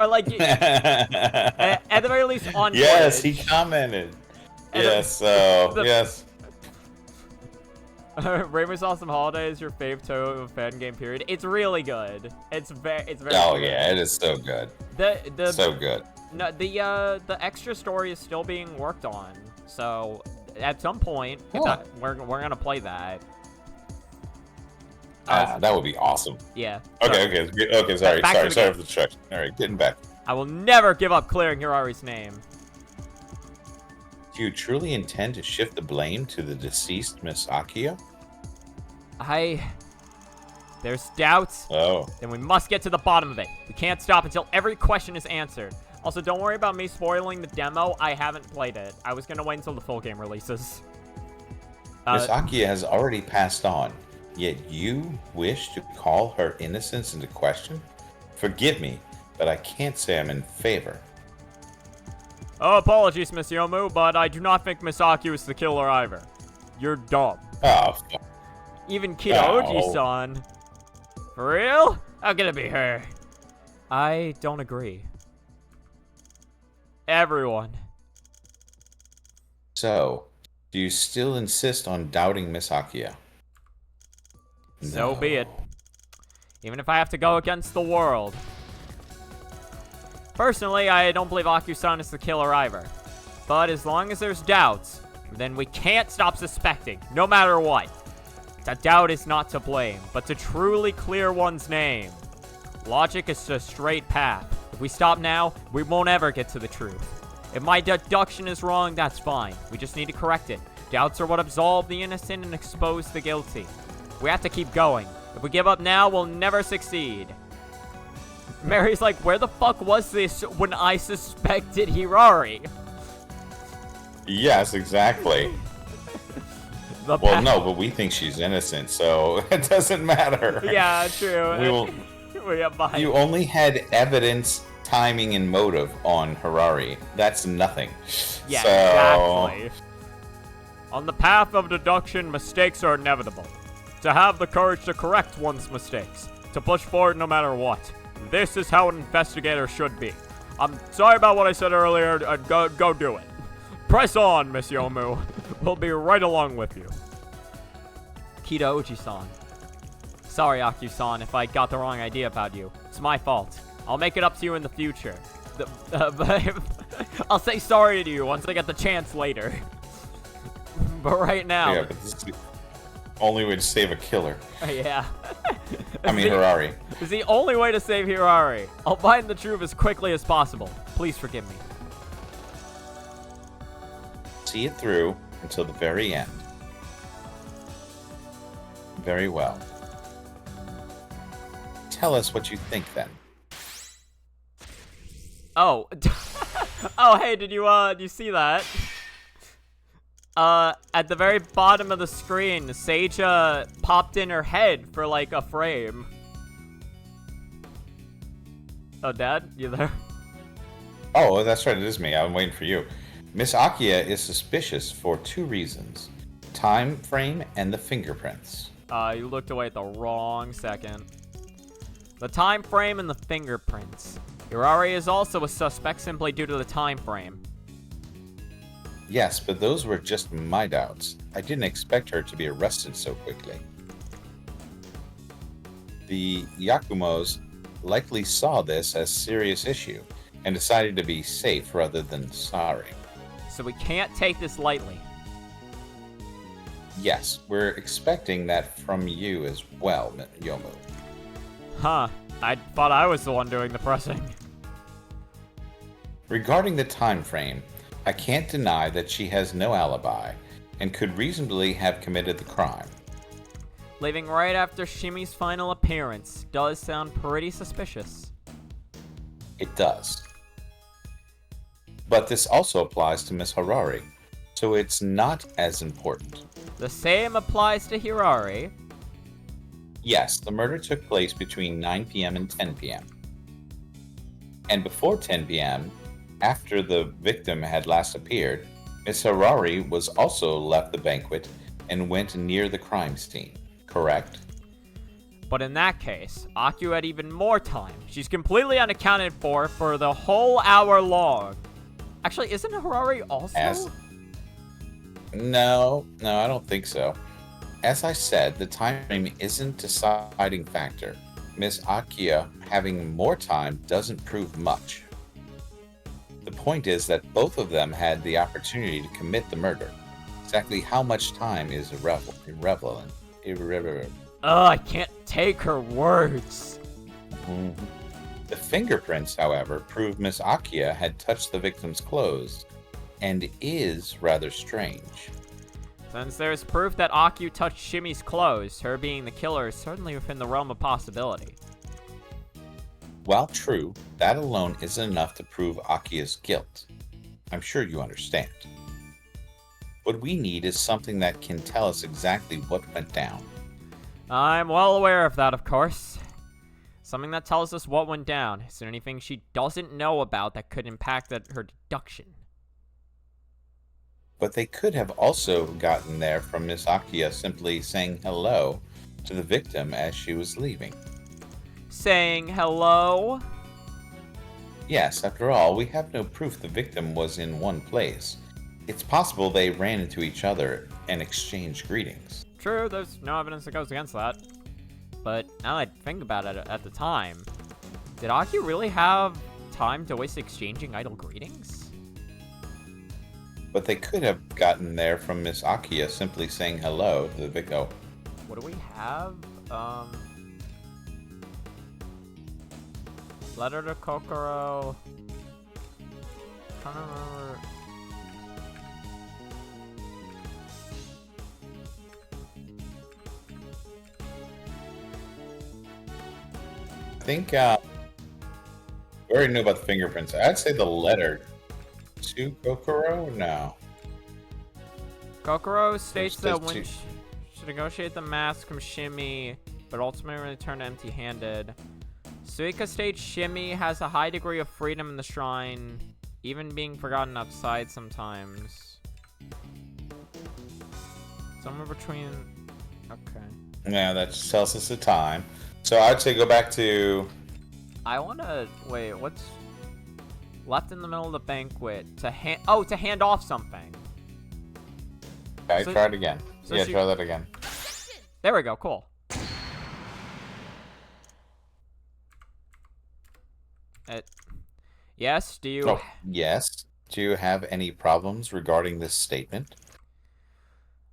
Or like, at the very least on Yes, Twitch. he commented. And yes, yes. Reimu's Awesome Holiday is your fave Toho fan game period. It's really good. It's very Oh good. yeah, it is so good. The So good. No, the extra story is still being worked on. So at some point, we're gonna play that. That would be awesome. Yeah. Okay. Sorry for the check. All right, getting back. I will never give up clearing Hirari's name. Do you truly intend to shift the blame to the deceased Miss Akiya? There's doubts. Oh. Then we must get to the bottom of it. We can't stop until every question is answered. Also, don't worry about me spoiling the demo. I haven't played it. I was gonna wait until the full game releases. Miss Akiya has already passed on, yet you wish to call her innocence into question? Forgive me, but I can't say I'm in favor. Oh, apologies, Miss Yomu, but I do not think Miss Akiya is the killer either. You're dumb. Oh, Even Kidoji-san. For real? How can it be her? I don't agree. Everyone. So, do you still insist on doubting Miss Akiya? So be it. Even if I have to go against the world. Personally, I don't believe Akiya-san is the killer either. But as long as there's doubts, then we can't stop suspecting, no matter what. That doubt is not to blame, but to truly clear one's name. Logic is a straight path. If we stop now, we won't ever get to the truth. If my deduction is wrong, that's fine. We just need to correct it. Doubts are what absolve the innocent and expose the guilty. We have to keep going. If we give up now, we'll never succeed. Mary's like, where the fuck was this when I suspected Hirari? Yes, exactly. Well, no, but we think she's innocent, so it doesn't matter. Yeah, true. You only had evidence, timing, and motive on Hirari. That's nothing. Yeah, so... exactly. On the path of deduction, mistakes are inevitable. To have the courage to correct one's mistakes. To push forward no matter what. This is how an investigator should be. I'm sorry about what I said earlier. Go do it. Press on, Miss Yomu. We'll be right along with you. Kidoji-san. Sorry, Akiya-san, if I got the wrong idea about you. It's my fault. I'll make it up to you in the future. I'll say sorry to you once I get the chance later. But right now... Yeah, but this is the only way to save a killer. Yeah. I mean, Hirari. It's the only way to save Hirari. I'll find the truth as quickly as possible. Please forgive me. See it through until the very end. Very well. Tell us what you think then. Oh. Oh, hey, did you see that? At the very bottom of the screen, Sage, popped in her head for, like, a frame. Oh, Dad? You there? Oh, that's right, it is me. I'm waiting for you. Miss Akiya is suspicious for 2 reasons. Time frame and the fingerprints. You looked away at the wrong second. The time frame and the fingerprints. Hirari is also a suspect simply due to the time frame. Yes, but those were just my doubts. I didn't expect her to be arrested so quickly. The Yakumos likely saw this as a serious issue and decided to be safe rather than sorry. So we can't take this lightly. Yes, we're expecting that from you as well, Yomu. Huh. I thought I was the one doing the pressing. Regarding the time frame, I can't deny that she has no alibi and could reasonably have committed the crime. Leaving right after Shimi's final appearance does sound pretty suspicious. It does. But this also applies to Miss Harari, so it's not as important. The same applies to Hirari. Yes, the murder took place between 9 p.m. and 10 p.m. And before 10 p.m., after the victim had last appeared, Miss Harari was also left the banquet and went near the crime scene, correct? But in that case, Akio had even more time. She's completely unaccounted for the whole hour long. Actually, isn't Harari also? No, I don't think so. As I said, the time frame isn't a deciding factor. Miss Akio having more time doesn't prove much. The point is that both of them had the opportunity to commit the murder. Exactly how much time is irrelevant. I can't take her words. Mm-hmm. The fingerprints, however, prove Miss Akio had touched the victim's clothes, and is rather strange. Since there's proof that Akio touched Shimi's clothes, her being the killer is certainly within the realm of possibility. While true, that alone isn't enough to prove Akio's guilt. I'm sure you understand. What we need is something that can tell us exactly what went down. I'm well aware of that, of course. Something that tells us what went down. Is there anything she doesn't know about that could impact her deduction? But they could have also gotten there from Miss Akio simply saying hello to the victim as she was leaving. Saying hello? Yes, after all, we have no proof the victim was in one place. It's possible they ran into each other and exchanged greetings. True, there's no evidence that goes against that. But now that I think about it at the time, did Akio really have time to waste exchanging idle greetings? But they could have gotten there from Miss Akio simply saying hello to the victim. What do we have? Letter to Kokoro. Trying to remember. I think we already knew about the fingerprints. I'd say the letter to Kokoro? No. Kokoro states There's that those when two. she negotiate the mask from Shimi, but ultimately returned empty-handed. Suika states Shimi has a high degree of freedom in the shrine, even being forgotten outside sometimes. Somewhere between... Okay. Yeah, that just tells us the time. So I'd say go back to... I wanna... Wait, what's... Left in the middle of the banquet to hand... Oh, to hand off something. Okay, So- try it again. so Yeah, she- try that again. There we go, cool. Yes, do you... Oh, yes. Do you have any problems regarding this statement?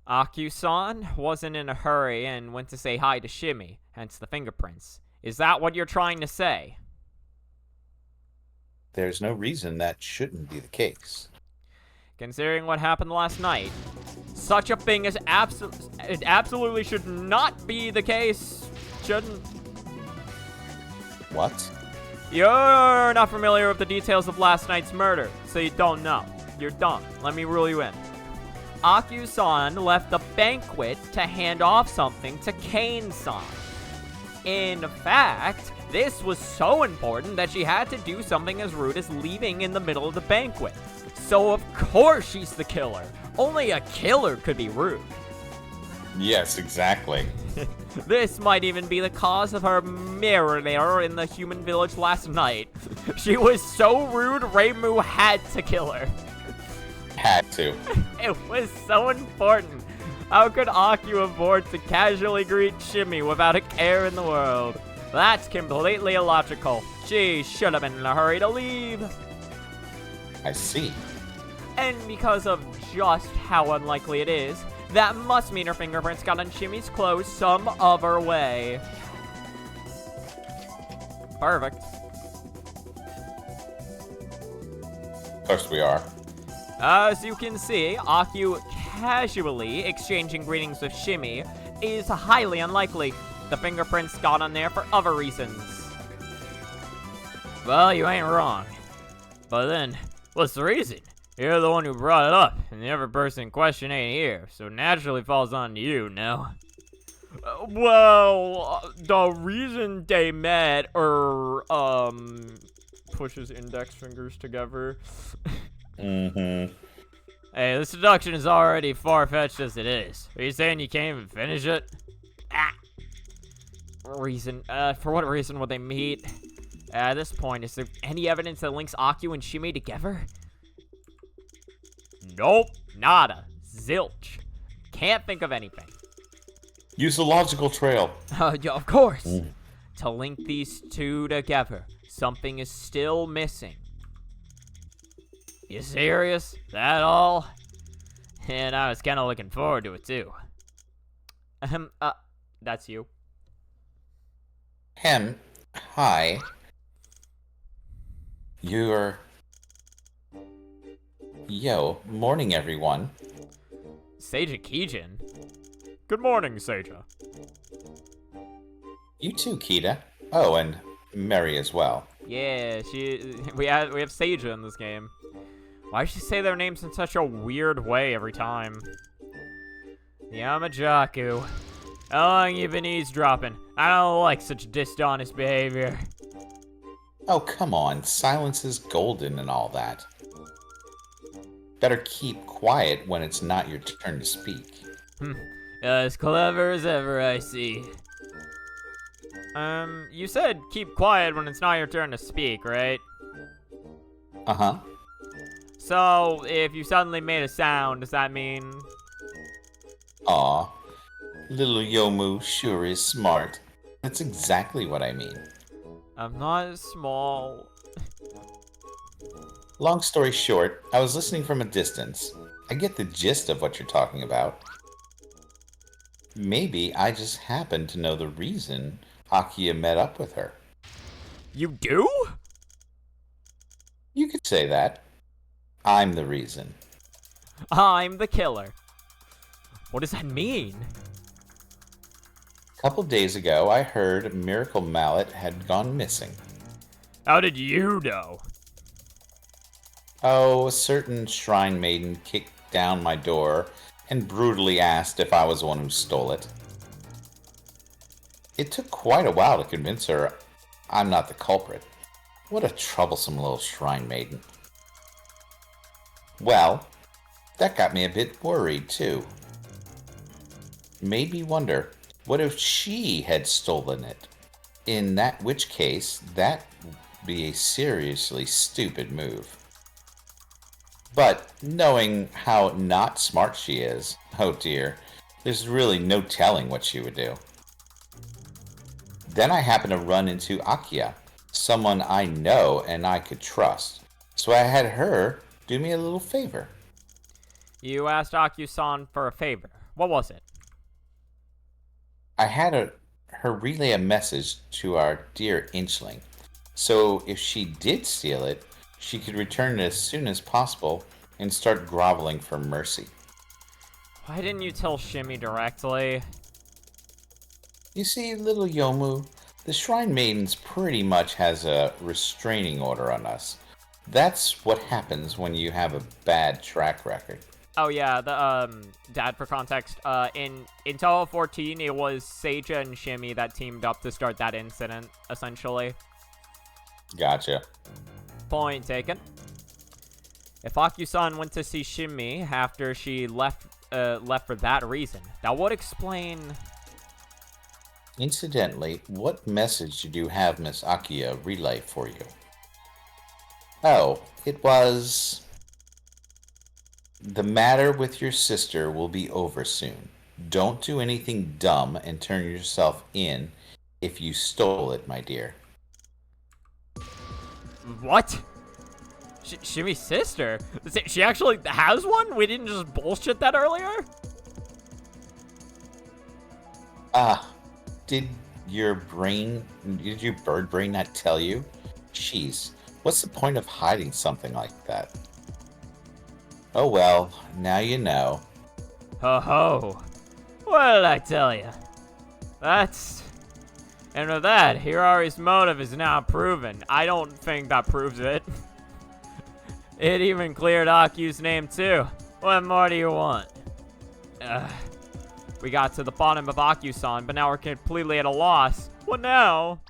Akio-san wasn't in a hurry and went to say hi to Shimi, hence the fingerprints. Is that what you're trying to say? There's no reason that shouldn't be the case. Considering what happened last night, such a thing as it absolutely should not be the case. Shouldn't. What? You're not familiar with the details of last night's murder, so you don't know. You're dumb. Let me rule you in. Akio-san left the banquet to hand off something to Kane-san. In fact, this was so important that she had to do something as rude as leaving in the middle of the banquet. So of course she's the killer. Only a killer could be rude. Yes, exactly. This might even be the cause of her murder in the human village last night. She was so rude, Reimu had to kill her. Had to. It was so important. How could Aku afford to casually greet Shimmy without a care in the world? That's completely illogical. She should have been in a hurry to leave. I see. And because of just how unlikely it is, that must mean her fingerprints got on Shimmy's clothes some other way. Perfect. Of course we are. As you can see, Aku casually exchanging greetings with Shimmy is highly unlikely. The fingerprints got on there for other reasons. Well, you ain't wrong. But then, what's the reason? You're the one who brought it up, and the other person in question ain't here, so naturally falls on to you, no? The reason they met, pushes index fingers together. Mm-hmm. Hey, this deduction is already far-fetched as it is. Are you saying you can't even finish it? For what reason would they meet? At this point, is there any evidence that links Aku and Shimmy together? Nope, nada, zilch. Can't think of anything. Use the logical trail. Yeah, of course. To link these two together, something is still missing. You serious? That all? And I was kind of looking forward to it too. That's you. Hi. Yo, morning everyone. Seija Kijin? Good morning, Seija. You too, Kita. Oh, and Mary as well. Yeah, we have Seija in this game. Why does she say their names in such a weird way every time? Yamajaku. How long you been eavesdropping? I don't like such dishonest behavior. Oh, come on. Silence is golden and all that. Better keep quiet when it's not your turn to speak. As clever as ever, I see. You said keep quiet when it's not your turn to speak, right? Uh-huh. So, if you suddenly made a sound, does that mean... Aw, little Yomu sure is smart. That's exactly what I mean. I'm not small. Long story short, I was listening from a distance. I get the gist of what you're talking about. Maybe I just happen to know the reason Hakia met up with her. You do? You could say that. I'm the reason. I'm the killer. What does that mean? A couple days ago, I heard Miracle Mallet had gone missing. How did you know? Oh, a certain shrine maiden kicked down my door and brutally asked if I was the one who stole it. It took quite a while to convince her I'm not the culprit. What a troublesome little shrine maiden. Well, that got me a bit worried, too. Made me wonder, what if she had stolen it? In which case, that would be a seriously stupid move. But knowing how not smart she is, oh dear, there's really no telling what she would do. Then I happened to run into Akia, someone I know and I could trust. So I had her do me a little favor. You asked Aku-san for a favor. What was it? I had her relay a message to our dear Inchling. So if she did steal it, she could return it as soon as possible and start groveling for mercy. Why didn't you tell Shimmy directly? You see, little Yomu, the Shrine Maidens pretty much has a restraining order on us. That's what happens when you have a bad track record. Oh yeah, Dad, for context, in Tower 14, it was Seija and Shimmy that teamed up to start that incident, essentially. Gotcha. Point taken. If Aku-san went to see Shimmy after she left for that reason, that would explain... Incidentally, what message did you have Miss Akia relay for you? Oh, it was... The matter with your sister will be over soon. Don't do anything dumb and turn yourself in if you stole it, my dear. What? Shimmy's sister? She actually has one? We didn't just bullshit that earlier? Did your bird brain not tell you? Jeez, what's the point of hiding something like that? Oh well, now you know. Ho ho. What did I tell you? And with that, Hirari's motive is now proven. I don't think that proves it. It even cleared Aku's name too. What more do you want? We got to the bottom of Aku-san, but now we're completely at a loss. What now?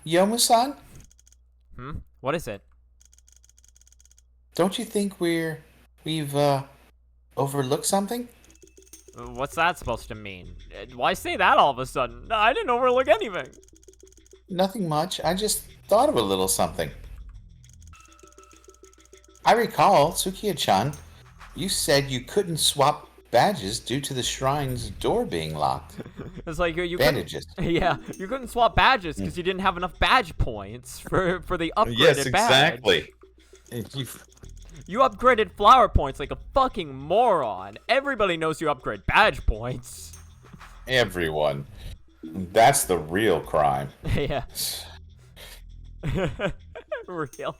Yomu-san? What is it? Don't you think we've overlooked something? What's that supposed to mean? Why say that all of a sudden? I didn't overlook anything. Nothing much. I just thought of a little something. I recall, Tsukiya-chan, you said you couldn't swap badges due to the shrine's door being locked. It's like you Bandages. Yeah, you couldn't swap badges because you didn't have enough badge points for the upgraded Yes, badge. exactly. You upgraded flower points like a fucking moron. Everybody knows you upgrade badge points. Everyone. That's the real crime. Yeah. Real.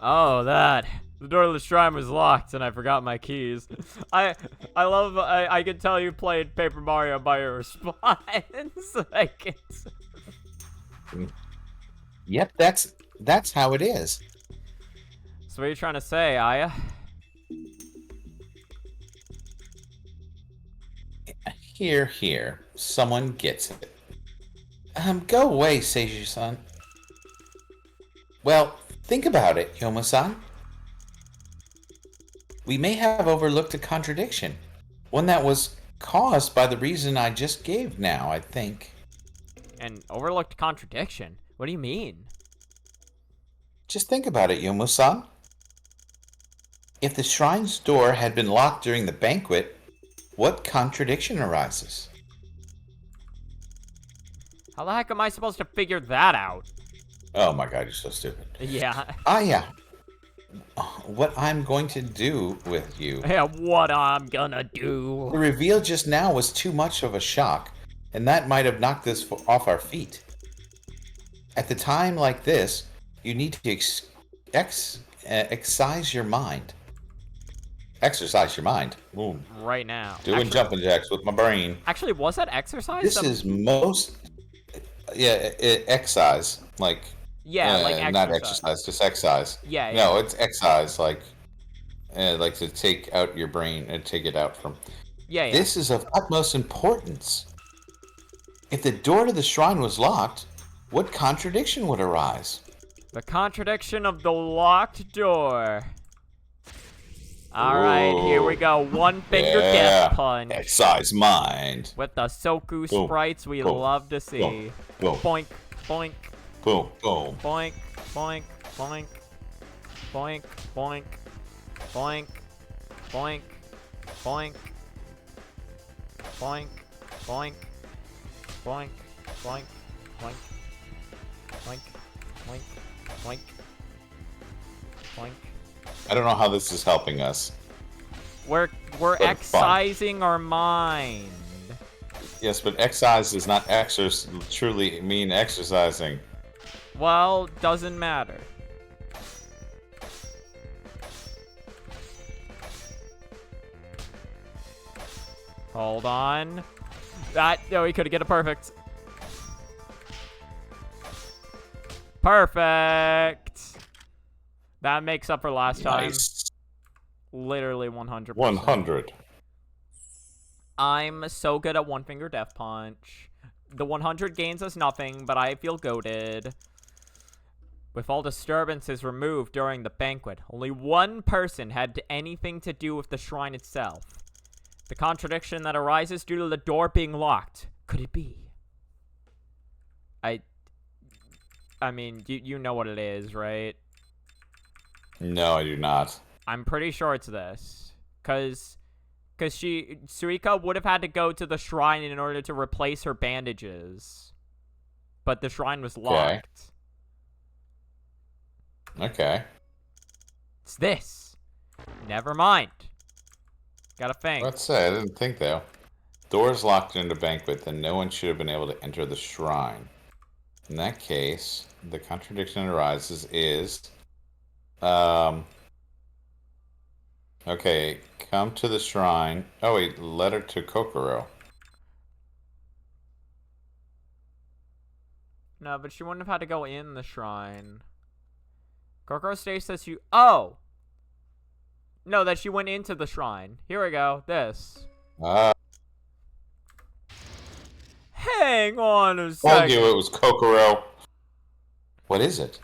Oh, that. The door to the shrine was locked, and I forgot my keys. I can tell you played Paper Mario by your response. Yep, that's how it is. So what are you trying to say, Aya? Here. Someone gets it. Go away, Seiju-san. Well, think about it, Yomo-san. We may have overlooked a contradiction. One that was caused by the reason I just gave now, I think. An overlooked contradiction? What do you mean? Just think about it, Yomo-san. If the shrine's door had been locked during the banquet, what contradiction arises? How the heck am I supposed to figure that out? Oh my god, you're so stupid. Yeah. Yeah. What I'm going to do with you. Yeah, what I'm gonna do. The reveal just now was too much of a shock, and that might have knocked us off our feet. At the time like this, you need to exercise your mind. Exercise your mind. Ooh. Right now. Doing jumping jacks with my brain. Actually, was that exercise? This is most... Yeah, exercise. Like... Yeah, like exercise. Not exercise, just exercise. Yeah. No, it's exercise, like to take out your brain and take it out from... Yeah. This is of utmost importance. If the door to the shrine was locked, what contradiction would arise? The contradiction of the locked door. Alright, here we go. One finger death punch. Exercise mind. With the Soku sprites we love to see. Boom. Boink, boink. Boom, boom. Boink, boink, boink. Boink, boink. Boink, boink. Boink. Boink, boink. Boink, boink, boink. Boink, boink, boink. Boink. I don't know how this is helping us. We're excising our mind. Yes, but exercise does not truly mean exercising. Well, doesn't matter. Hold on. No, he could get it perfect. Perfect. That makes up for last time. Literally 100%. 100. I'm so good at one finger death punch. The 100 gains us nothing, but I feel goated. With all disturbances removed during the banquet, only one person had anything to do with the shrine itself. The contradiction that arises due to the door being locked. Could it be? I mean, you know what it is, right? No, I do not. I'm pretty sure it's this. 'Cause Because Suika would have had to go to the shrine in order to replace her bandages. But the shrine was locked. Okay. It's this. Never mind. Gotta think. Let's say, I didn't think though. Doors locked into banquet, then no one should have been able to enter the shrine. In that case, the contradiction that arises is, okay, come to the shrine. Oh wait, letter to Kokoro. No, but she wouldn't have had to go in the shrine. Kokoro states that she... Oh! No, that she went into the shrine. Here we go. This. Hang on a second. Told you it was Kokoro. What is it?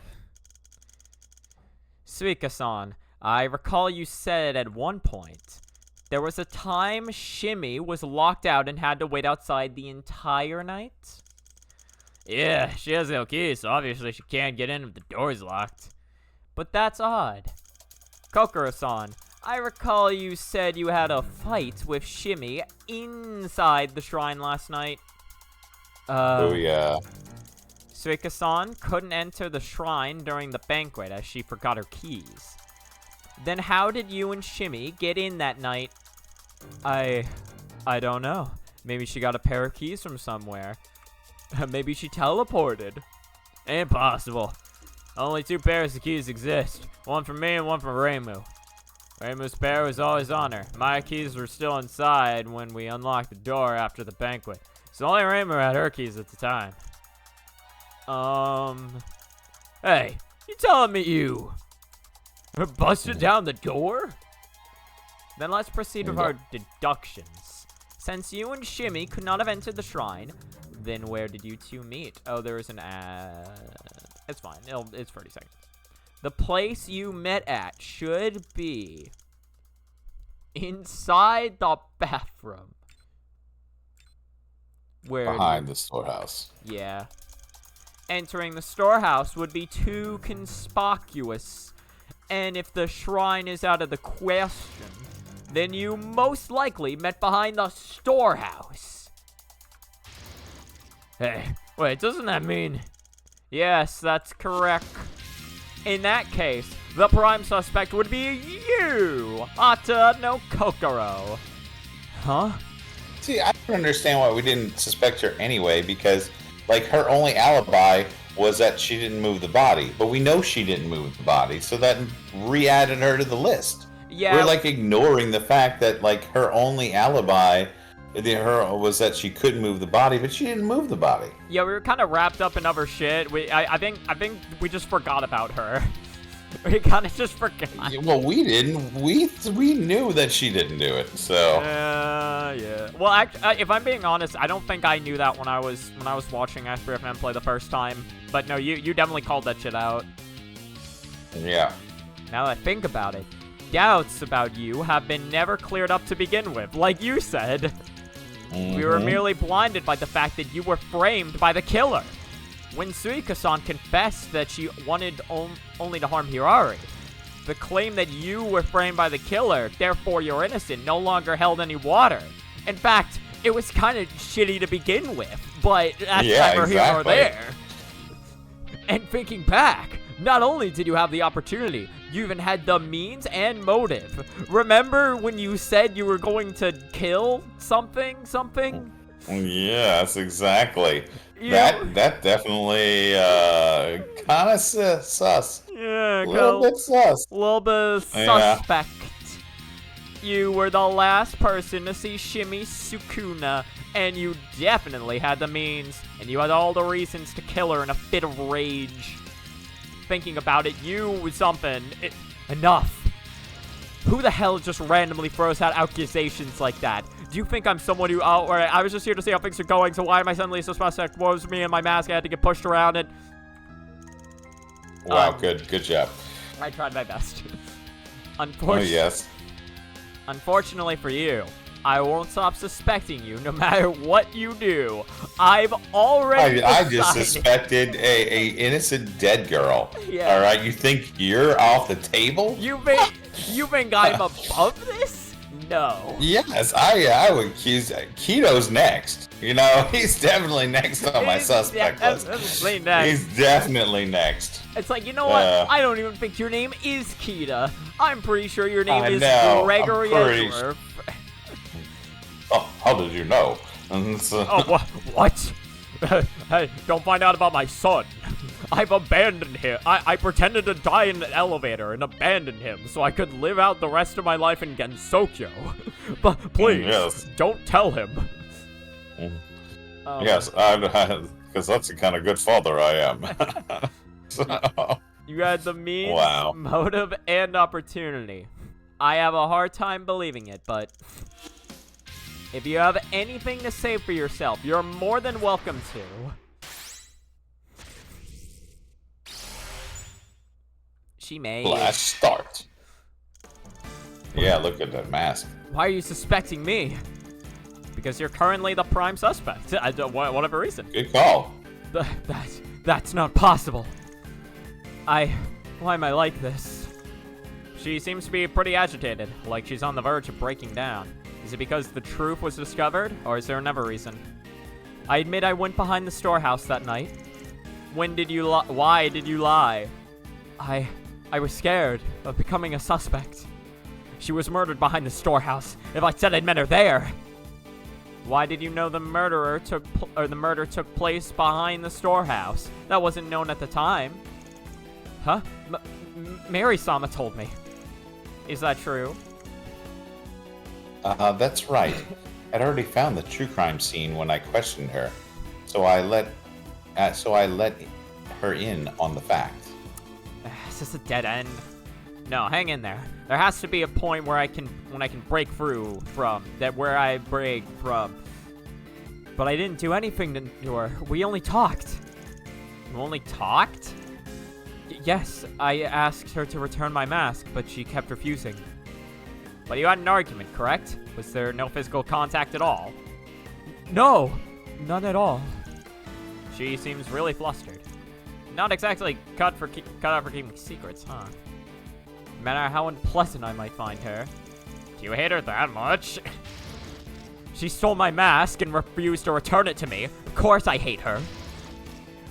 Suika-san, I recall you said at one point there was a time Shimmy was locked out and had to wait outside the entire night? Yeah, she has no key, so obviously she can't get in if the door's locked. But that's odd. Kokoro-san, I recall you said you had a fight with Shimmy inside the shrine last night. Oh yeah. Suika-san couldn't enter the shrine during the banquet as she forgot her keys. Then how did you and Shimmy get in that night? I don't know. Maybe she got a pair of keys from somewhere. Maybe she teleported. Impossible. Only 2 pairs of keys exist. One for me and one for Reimu. Reimu's pair was always on her. My keys were still inside when we unlocked the door after the banquet. So only Reimu had her keys at the time. Hey, you telling me you busted down the door? Then let's proceed with our deductions. Since you and Shimmy could not have entered the shrine, then where did you two meet? Oh, there was an it's fine. It's 30 seconds. The place you met at should be inside the bathroom. Where Behind the storehouse. Yeah. Entering the storehouse would be too conspicuous. And if the shrine is out of the question, then you most likely met behind the storehouse. Hey, wait, doesn't that mean... Yes, that's correct. In that case, the prime suspect would be you, Ata no Kokoro. Huh? See, I don't understand why we didn't suspect her anyway, because, like, her only alibi was that she didn't move the body. But we know she didn't move the body, so that re-added her to the list. Yeah. We're, like, ignoring the fact that, like, her only alibi was that she couldn't move the body, but she didn't move the body. Yeah, we were kind of wrapped up in other shit. I think we just forgot about her. We kind of just forgot. Well, we didn't. We knew that she didn't do it. So. Yeah. Well, actually, if I'm being honest, I don't think I knew that when I was watching SBFM play the first time. But no, you definitely called that shit out. Yeah. Now that I think about it, doubts about you have been never cleared up to begin with, like you said. Mm-hmm. We were merely blinded by the fact that you were framed by the killer. When Suika-san confessed that she wanted only to harm Hirari, the claim that you were framed by the killer, therefore you're innocent, no longer held any water. In fact, it was kind of shitty to begin with, but that's neither here nor there. And thinking back, not only did you have the opportunity, you even had the means and motive. Remember when you said you were going to kill something? Yes, exactly. That definitely kind of sus. Yeah, a little bit sus. A little bit suspect. You were the last person to see Shimmy Sukuna, and you definitely had the means, and you had all the reasons to kill her in a fit of rage. Thinking about it, enough. Who the hell just randomly throws out accusations like that? Do you think I'm someone who, alright, I was just here to see how things are going, so why am I suddenly so suspect? What was me and my mask? I had to get pushed around and... Wow, good job. I tried my best. Oh, yes. Unfortunately for you, I won't stop suspecting you no matter what you do. I've already I just suspected a innocent dead girl. Yeah. Alright, you think you're off the table? You think I'm above this? No. Yes, I would accuse Keto's next. You know, he's definitely next on my suspect list. Definitely next. He's definitely next. It's like, you know what? I don't even think your name is Kita. I'm pretty sure your name is know, Gregory Edgeworth. Oh, how did you know? And so- Oh, what? Hey, don't find out about my son. I've abandoned him. I pretended to die in an elevator and abandoned him so I could live out the rest of my life in Gensokyo. But please, Yes. don't tell him. Yes, because that's the kind of good father I am. So, You had the means, Wow. motive, and opportunity. I have a hard time believing it, but if you have anything to say for yourself, you're more than welcome to. She may. Let's start. Yeah, look at that mask. Why are you suspecting me? Because you're currently the prime suspect. I don't, whatever reason. Good call. That's not possible. Why am I like this? She seems to be pretty agitated, like she's on the verge of breaking down. Is it because the truth was discovered, or is there another reason? I admit I went behind the storehouse that night. When did you lie? Why did you lie? I was scared of becoming a suspect. She was murdered behind the storehouse. If I said I'd met her there. Why did you know the murder took place behind the storehouse? That wasn't known at the time. Huh? Mary-sama told me. Is that true? That's right. I'd already found the true crime scene when I questioned her, so I let her in on the fact. Is this a dead end? No, hang in there. There has to be a point where I can break through from. Where I break from. But I didn't do anything to her. We only talked. You only talked? Yes, I asked her to return my mask, but she kept refusing. But you had an argument, correct? Was there no physical contact at all? No, none at all. She seems really flustered. Not exactly cut out for keeping secrets, huh? No matter how unpleasant I might find her. Do you hate her that much? She stole my mask and refused to return it to me. Of course I hate her.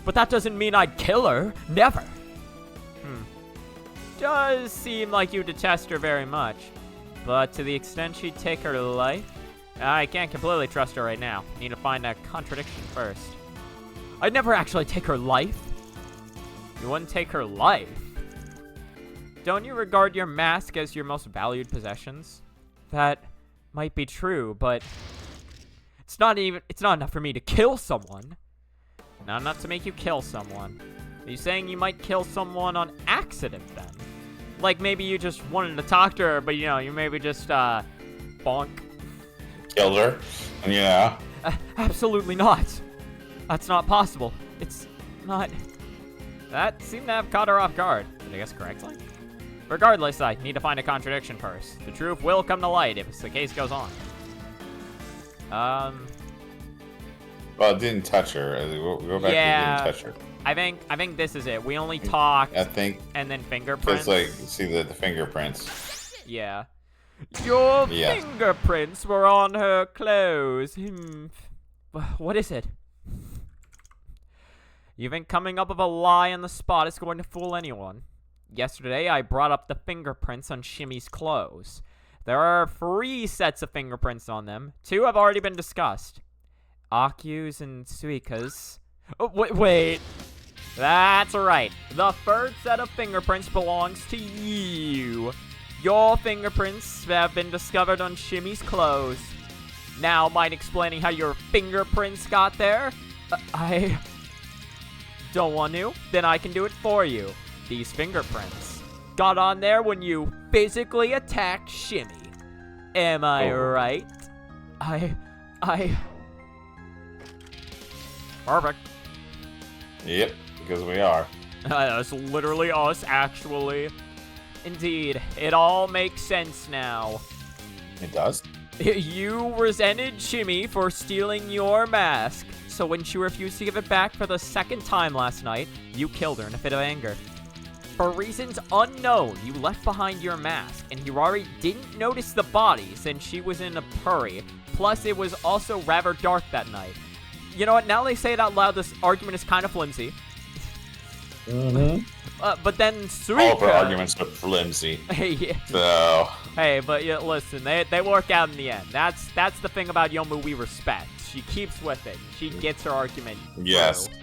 But that doesn't mean I'd kill her. Never. Does seem like you detest her very much. But to the extent she'd take her life, I can't completely trust her right now. Need to find a contradiction first. I'd never actually take her life. You wouldn't take her life? Don't you regard your mask as your most valued possessions? That might be true, but it's not enough for me to kill someone. Not enough to make you kill someone. Are you saying you might kill someone on accident then? Like maybe you just wanted to talk to her, but you maybe just bonk. Killed her, and yeah. Absolutely not. That's not possible. It's not. That seemed to have caught her off guard. Did I guess correctly? Regardless, I need to find a contradiction first. The truth will come to light if the case goes on. Well, it didn't touch her. Go back Yeah. to it didn't touch her. I think this is it. We only talked I think and then fingerprints. it's like, see the fingerprints. Yeah. Your Yeah. fingerprints were on her clothes. What is it? You think coming up with a lie on the spot is going to fool anyone? Yesterday, I brought up the fingerprints on Shimmy's clothes. There are 3 sets of fingerprints on them. 2 have already been discussed. Akyu's and Suika's. Oh, wait. That's right. The 3rd set of fingerprints belongs to you. Your fingerprints have been discovered on Shimmy's clothes. Now, mind explaining how your fingerprints got there? I don't want to? Then I can do it for you. These fingerprints got on there when you physically attacked Shimmy. Am I right? Perfect. Yep, because we are. That's literally us, actually. Indeed, it all makes sense now. It does. You resented Shimmy for stealing your mask, so when she refused to give it back for the 2nd time last night, you killed her in a fit of anger. For reasons unknown, you left behind your mask, and Hirari didn't notice the body since she was in a hurry. Plus, it was also rather dark that night. You know what? Now they say it out loud, this argument is kind of flimsy. Mm-hmm. But then Suika... All of our arguments are flimsy. Yeah. So... Hey, but yeah, listen, they work out in the end. That's the thing about Yomu we respect. She keeps with it. She gets her argument Yes. through.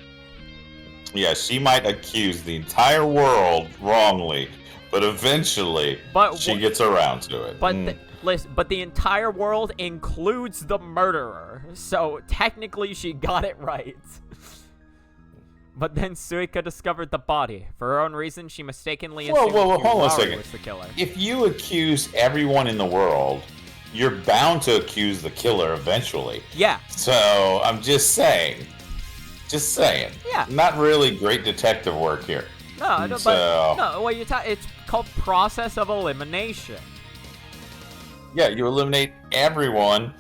Yeah, she might accuse the entire world wrongly, but eventually she gets around to it. But listen, but the entire world includes the murderer, so technically she got it right. But then Suika discovered the body. For her own reason, she mistakenly assumed hold on a Hirari second. was the killer. If you accuse everyone in the world, you're bound to accuse the killer eventually. Yeah. So, I'm just saying. Just saying. Yeah. Not really great detective work here. No, So- but no. Well, it's called process of elimination. Yeah, you eliminate everyone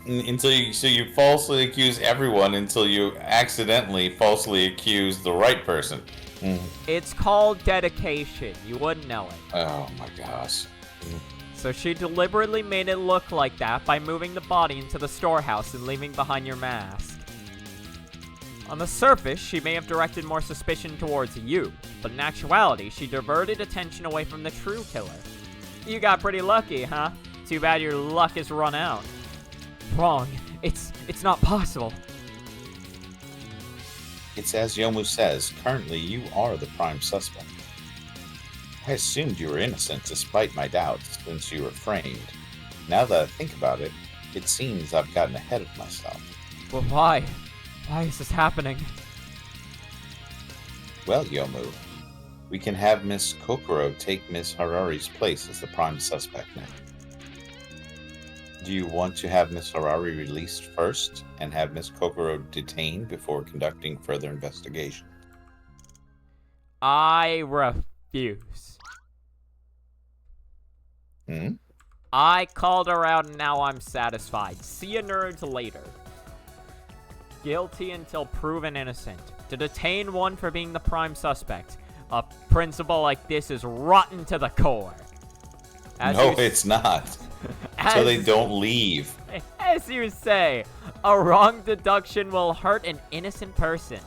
until you falsely accuse everyone until you accidentally falsely accuse the right person. It's called dedication. You wouldn't know it. Oh my gosh. So she deliberately made it look like that by moving the body into the storehouse and leaving behind your mask. On the surface, she may have directed more suspicion towards you, but in actuality, she diverted attention away from the true killer. You got pretty lucky, huh? Too bad your luck has run out. Wrong. It's not possible. It's as Yomu says, currently you are the prime suspect. I assumed you were innocent despite my doubts since you were framed. Now that I think about it, it seems I've gotten ahead of myself. But why? Why is this happening? Well, Yomu, we can have Miss Kokoro take Miss Harari's place as the prime suspect now. Do you want to have Miss Harari released first and have Miss Kokoro detained before conducting further investigation? I refuse. Hmm? I called her out and now I'm satisfied. See you nerds later. Guilty until proven innocent. To detain one for being the prime suspect. A principle like this is rotten to the core. No, it's not. So they don't leave. As you say, a wrong deduction will hurt an innocent person.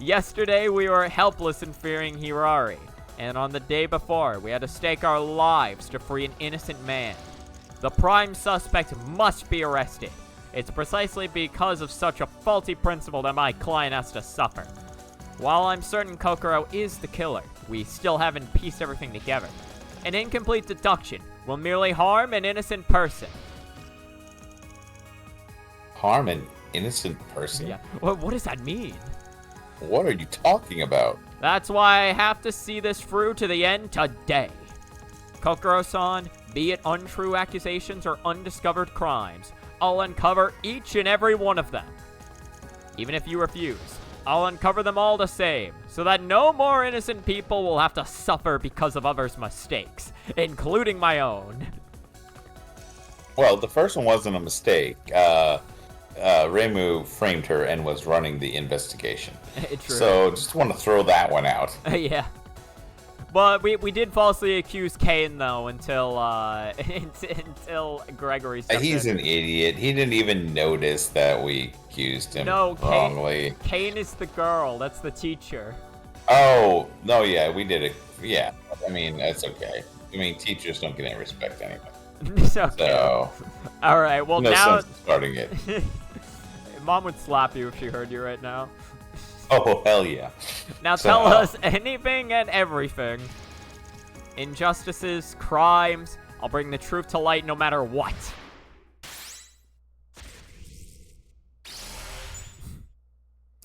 Yesterday we were helpless in fearing Hirari, and on the day before we had to stake our lives to free an innocent man. The prime suspect must be arrested. It's precisely because of such a faulty principle that my client has to suffer. While I'm certain Kokoro is the killer, we still haven't pieced everything together. An incomplete deduction will merely harm an innocent person. Harm an innocent person? Yeah. What does that mean? What are you talking about? That's why I have to see this through to the end today. Kokoro-san, be it untrue accusations or undiscovered crimes, I'll uncover each and every one of them. Even if you refuse, I'll uncover them all the same, so that no more innocent people will have to suffer because of others' mistakes, including my own. Well, the first one wasn't a mistake. Reimu framed her and was running the investigation. True. So, just want to throw that one out. Yeah. But we did falsely accuse Kane, though, until Gregory stepped He's in. an idiot. He didn't even notice that we accused him wrongly. Kane is the girl. That's the teacher. Oh, no, yeah, we did it. Yeah, I mean, that's okay. I mean, teachers don't get any respect anyway. It's okay. So, All right, well, no now... sense in starting it. Mom would slap you if she heard you right now. Oh, hell yeah. Now tell us anything and everything. Injustices, crimes. I'll bring the truth to light no matter what.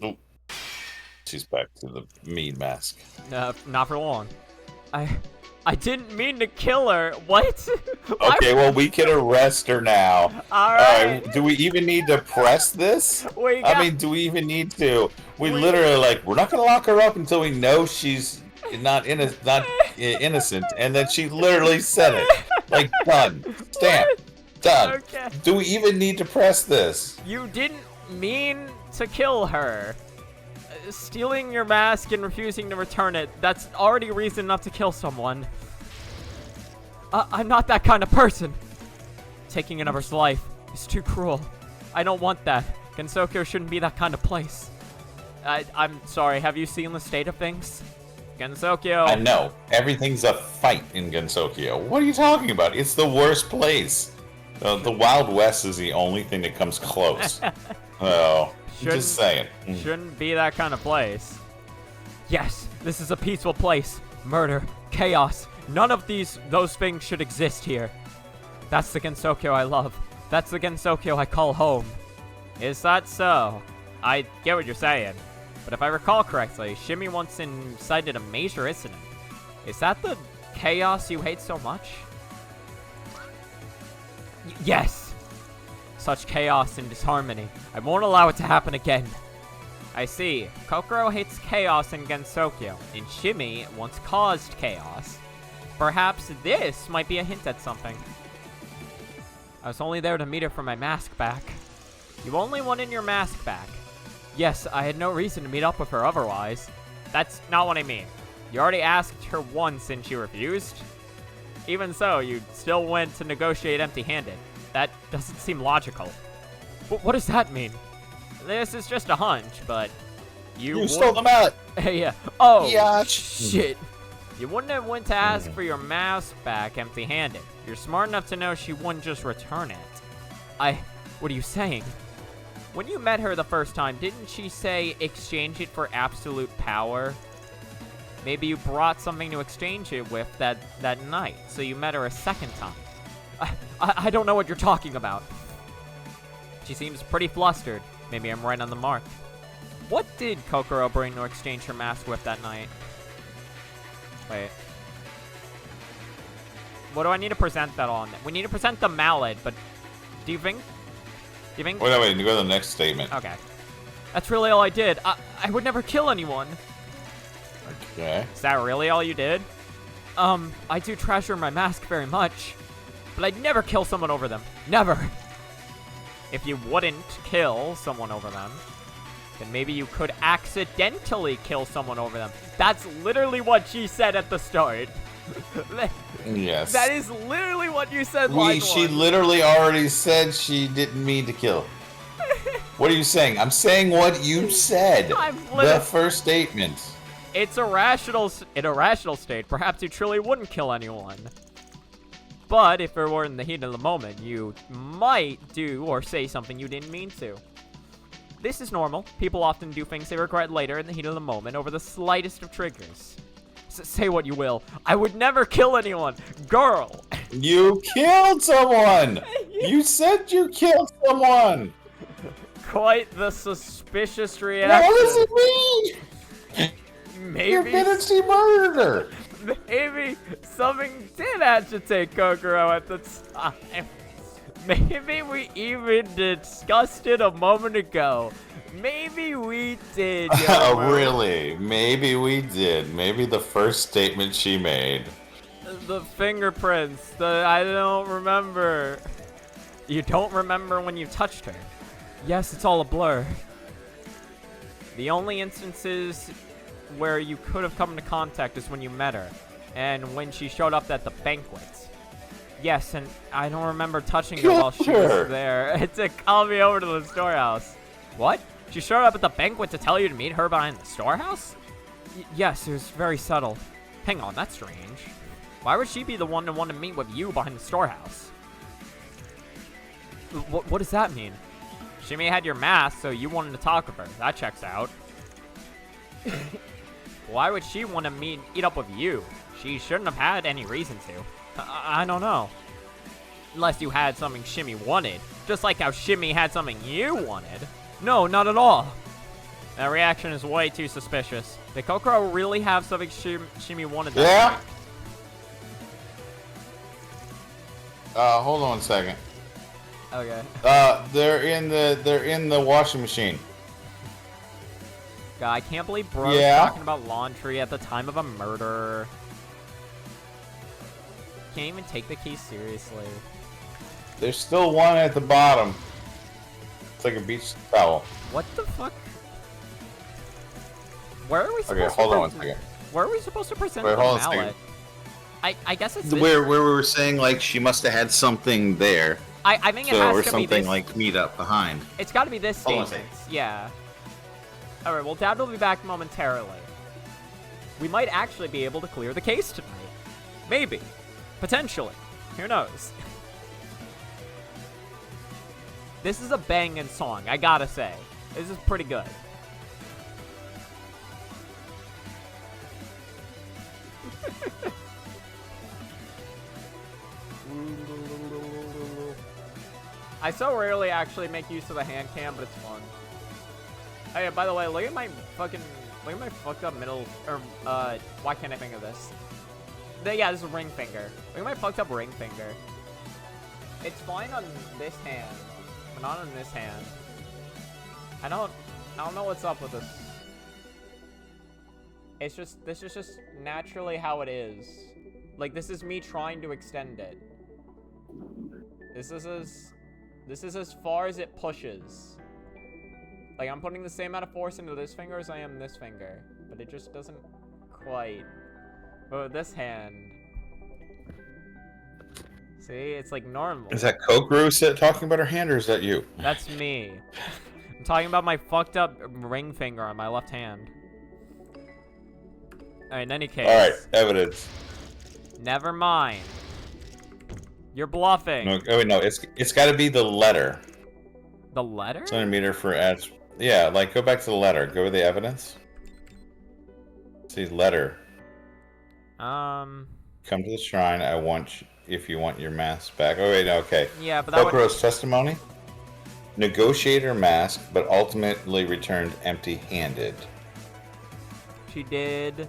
Oh, she's back to the mean mask. Not for long. I didn't mean to kill her. What? Okay, well, we can arrest her now. All right. Do we even need to press this? I mean, do we even need to? We literally, we're not going to lock her up until we know she's not innocent. And then she literally said it. Done. Stamp. Done. Okay. Do we even need to press this? You didn't mean to kill her. Stealing your mask and refusing to return it, that's already reason enough to kill someone. I'm not that kind of person. Taking another's life is too cruel. I don't want that. Gensokyo shouldn't be that kind of place. I'm sorry, have you seen the state of things? Gensokyo. I know. Everything's a fight in Gensokyo. What are you talking about? It's the worst place. The Wild West is the only thing that comes close. Oh, just saying. Shouldn't be that kind of place. Yes, this is a peaceful place. Murder, chaos, none of those things should exist here. That's the Gensokyo I love. That's the Gensokyo I call home. Is that so? I get what you're saying. But if I recall correctly, Shimmy once incited a major incident. Is that the chaos you hate so much? Yes! Such chaos and disharmony. I won't allow it to happen again. I see. Kokoro hates chaos in Gensokyo, and Shimmy once caused chaos. Perhaps this might be a hint at something. I was only there to meet her for my mask back. You only wanted your mask back. Yes, I had no reason to meet up with her otherwise. That's not what I mean. You already asked her once and she refused? Even so, you still went to negotiate empty-handed. That doesn't seem logical. What does that mean? This is just a hunch, but you stole the mallet. Yeah. Oh, yeah. Shit. You wouldn't have went to ask for your mask back empty-handed. You're smart enough to know she wouldn't just return it. What are you saying? When you met her the first time, didn't she say exchange it for absolute power? Maybe you brought something to exchange it with that night, so you met her a second time. I don't know what you're talking about. She seems pretty flustered. Maybe I'm right on the mark. What did Kokoro bring to exchange her mask with that night? Wait. What do I need to present that on? We need to present the mallet, but do you think? Wait, go to the next statement. Okay. That's really all I did. I would never kill anyone. Okay. Is that really all you did? I do treasure my mask very much, but I'd never kill someone over them. Never. If you wouldn't kill someone over them, then maybe you could accidentally kill someone over them. That's literally what she said at the start. Yes. That is literally what you said. She literally already said she didn't mean to kill. What are you saying? I'm saying what you said. The first statement. It's in a rational state. Perhaps you truly wouldn't kill anyone. But if it were in the heat of the moment, you might do or say something you didn't mean to. This is normal. People often do things they regret later in the heat of the moment over the slightest of triggers. Say what you will. I would never kill anyone. Girl. You killed someone. You said you killed someone. Quite the suspicious reaction. What does it mean? Maybe You're finished murder. Maybe something did agitate Kokoro at the time. Maybe we even discussed it a moment ago. Maybe we did. Really? Maybe we did. Maybe the first statement she made. The fingerprints. I don't remember. You don't remember when you touched her? Yes, it's all a blur. The only instances where you could have come into contact is when you met her, and when she showed up at the banquet. Yes, and I don't remember touching her while she was there to call me over to the storehouse. What? She showed up at the banquet to tell you to meet her behind the storehouse? Yes, it was very subtle. Hang on, that's strange. Why would she be the one to want to meet with you behind the storehouse? What does that mean? Shimmy had your mask, so you wanted to talk with her. That checks out. Why would she want to meet up with you? She shouldn't have had any reason to. I don't know. Unless you had something Shimmy wanted. Just like how Shimmy had something you wanted. No, not at all. That reaction is way too suspicious. Did Kokoro really have something Shimmy wanted? Yeah. Hold on a second. Okay. They're in the washing machine. God, I can't believe bro's talking about laundry at the time of a murder. Can't even take the key seriously. There's still one at the bottom. It's like a beach towel. What the fuck? Where are we supposed Okay, to hold on one second. Where are we supposed to present Wait, the hold on a mallet? I guess it's this. Where we were saying like she must have had something there, I think it so has or to be something this. like meet up behind. It's got to be this Hold on a statement. Yeah. All right. Well, Dad will be back momentarily. We might actually be able to clear the case tonight. Maybe. Potentially. Who knows? This is a banging song, I gotta say. This is pretty good. I so rarely actually make use of the hand cam, but it's fun. Oh yeah, by the way, look at my fucked up middle, or, why can't I think of this? Yeah, this is ring finger. Look at my fucked up ring finger. It's fine on this hand, but not on this hand. I don't know what's up with this. This is just naturally how it is. Like, this is me trying to extend it. This is as far as it pushes. Like, I'm putting the same amount of force into this finger as I am this finger, but it just doesn't quite. But with this hand, see, it's like normal. Is that Kokoro talking about her hand, or is that you? That's me. I'm talking about my fucked up ring finger on my left hand. Alright, in any case. Alright, evidence. Never mind. You're bluffing. No, oh wait, no, it's got to be the letter. The letter? Centimeter for ads. Yeah, like go back to the letter. Go with the evidence. See letter. Come to the shrine. If you want your mask back. Oh wait, no, okay. Yeah, but that Kokoro's testimony. Negotiator mask, but ultimately returned empty-handed. She did.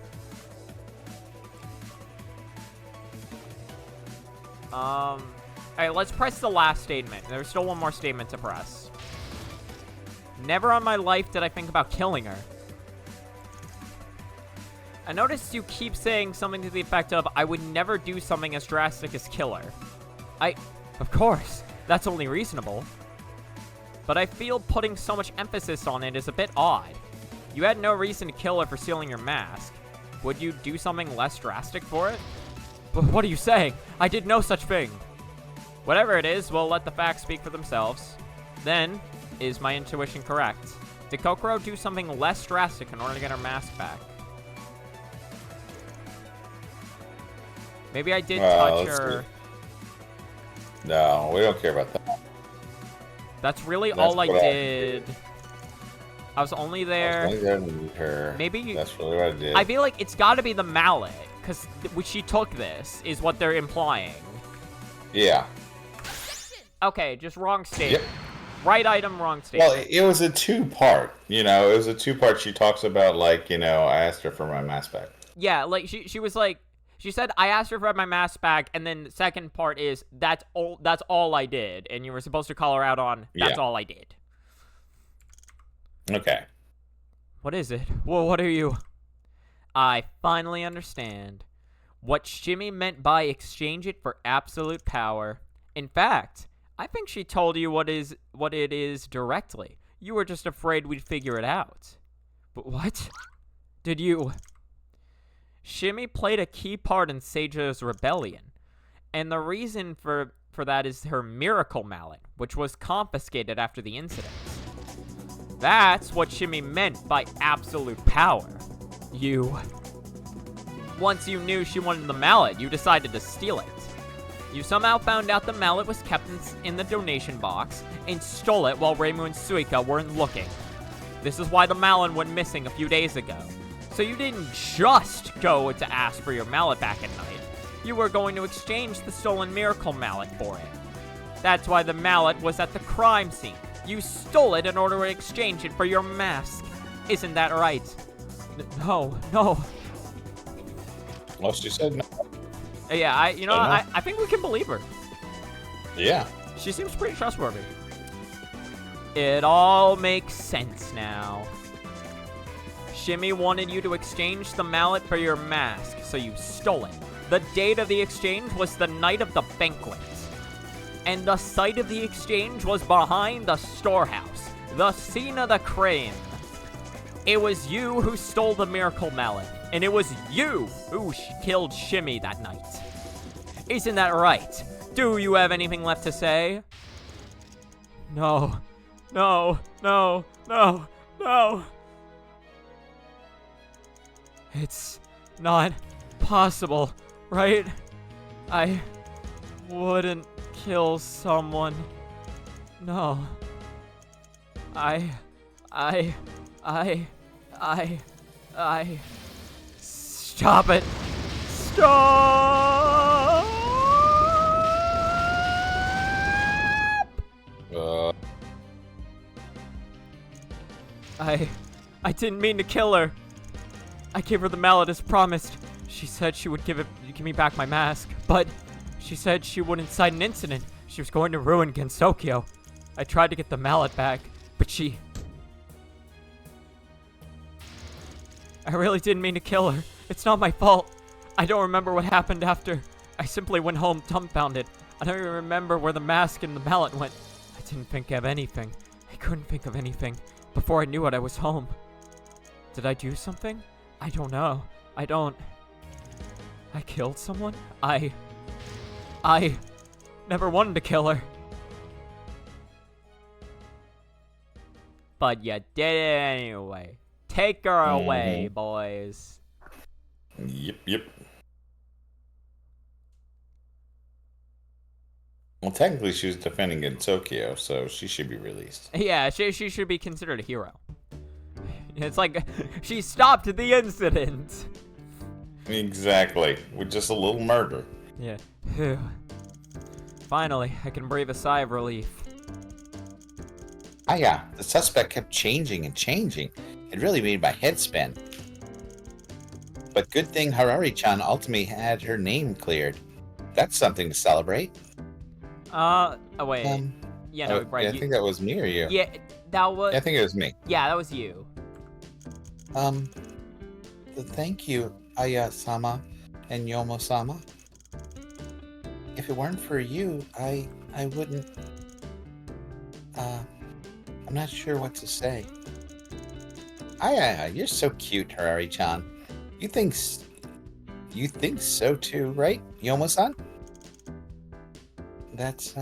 Alright, let's press the last statement. There's still one more statement to press. Never on my life did I think about killing her. I noticed you keep saying something to the effect of, I would never do something as drastic as kill her. Of course, that's only reasonable. But I feel putting so much emphasis on it is a bit odd. You had no reason to kill her for stealing your mask. Would you do something less drastic for it? But what are you saying? I did no such thing. Whatever it is, we'll let the facts speak for themselves. Then, is my intuition correct? Did Kokoro do something less drastic in order to get her mask back? Maybe I did touch her. No, we don't care about that. That's really all I did. I was only there. I was only there to meet her. Maybe that's really what I did. I feel like it's got to be the mallet, because she took this, is what they're implying. Yeah. Okay, just wrong statement. Yep. Right item, wrong statement. Well, it was a two-part. You know, it was a two-part. She talks about, like, you know, I asked her for my mask back. Yeah, like, she was like, she said, I asked her for my mask back, and then the second part is, that's all I did. And you were supposed to call her out on, that's all I did. Okay. What is it? Well, what are you? I finally understand. What Shimmy meant by exchange it for absolute power. In fact, I think she told you what it is directly. You were just afraid we'd figure it out. But what? Did you... Shimmy played a key part in Seijo's rebellion, and the reason for that is her miracle mallet, which was confiscated after the incident. That's what Shimmy meant by absolute power. Once you knew she wanted the mallet, you decided to steal it. You somehow found out the mallet was kept in the donation box, and stole it while Reimu and Suika weren't looking. This is why the mallet went missing a few days ago. So you didn't just go to ask for your mallet back at night. You were going to exchange the stolen miracle mallet for it. That's why the mallet was at the crime scene. You stole it in order to exchange it for your mask. Isn't that right? No. Well, she said no. Yeah, I think we can believe her. Yeah. She seems pretty trustworthy. It all makes sense now. Shimmy wanted you to exchange the mallet for your mask, so you stole it. The date of the exchange was the night of the banquet. And the site of the exchange was behind the storehouse, the scene of the crime. It was you who stole the miracle mallet, and it was you who killed Shimmy that night. Isn't that right? Do you have anything left to say? No. No. No. No. No. It's not possible, right? I wouldn't kill someone. No. Stop it. Stop! I didn't mean to kill her. I gave her the mallet as promised. She said she would give me back my mask, but she said she wouldn't incite an incident. She was going to ruin Gensokyo. I tried to get the mallet back, but I really didn't mean to kill her. It's not my fault. I don't remember what happened after. I simply went home dumbfounded. I don't even remember where the mask and the mallet went. I didn't think of anything. I couldn't think of anything. Before I knew it, I was home. Did I do something? I don't know. I killed someone? I never wanted to kill her. But you did it anyway. Take her away, boys. Yep. Well, technically, she was defending in Tokyo, so she should be released. Yeah, she should be considered a hero. It's like, she stopped the incident. Exactly. With just a little murder. Yeah. Phew. Finally, I can breathe a sigh of relief. Ah, yeah. The suspect kept changing and changing. It really made my head spin. But good thing Harari-chan ultimately had her name cleared. That's something to celebrate. Oh, wait. Yeah, no, right. Yeah, I think that was me or you. Yeah, that was... I think it was me. Yeah, that was you. Thank you, Aya-sama and Yomo-sama. If it weren't for you, I wouldn't... I'm not sure what to say. Aya, you're so cute, Harari-chan. You think so too, right, Yomo-san? That's,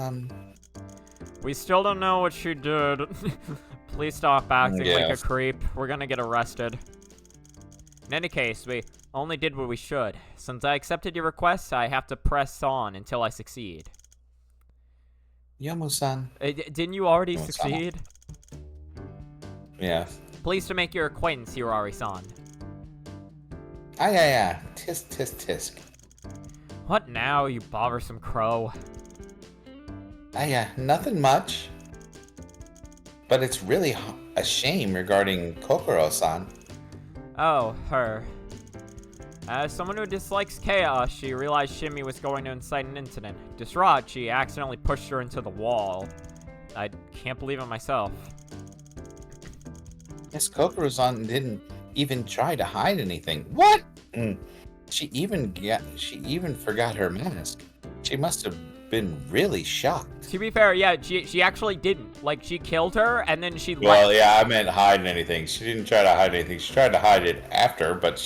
We still don't know what she did. Please stop acting like a creep. We're gonna get arrested. In any case, we only did what we should. Since I accepted your request, I have to press on until I succeed. Yomo-san. Didn't you already succeed? Yeah. Pleased to make your acquaintance, Hirari-san. Yeah. Tisk. What now, you bothersome crow? Yeah, nothing much. But it's really a shame regarding Kokoro-san. Oh, her. As someone who dislikes chaos, she realized Shimmy was going to incite an incident. Distraught, she accidentally pushed her into the wall. I can't believe it myself. Yes, Kokoro-san didn't even try to hide anything. What? She even forgot her mask. She must have been really shocked. To be fair, yeah, she actually didn't. Like, she killed her, and then she left. Well, yeah, I meant hiding anything. She didn't try to hide anything. She tried to hide it after, but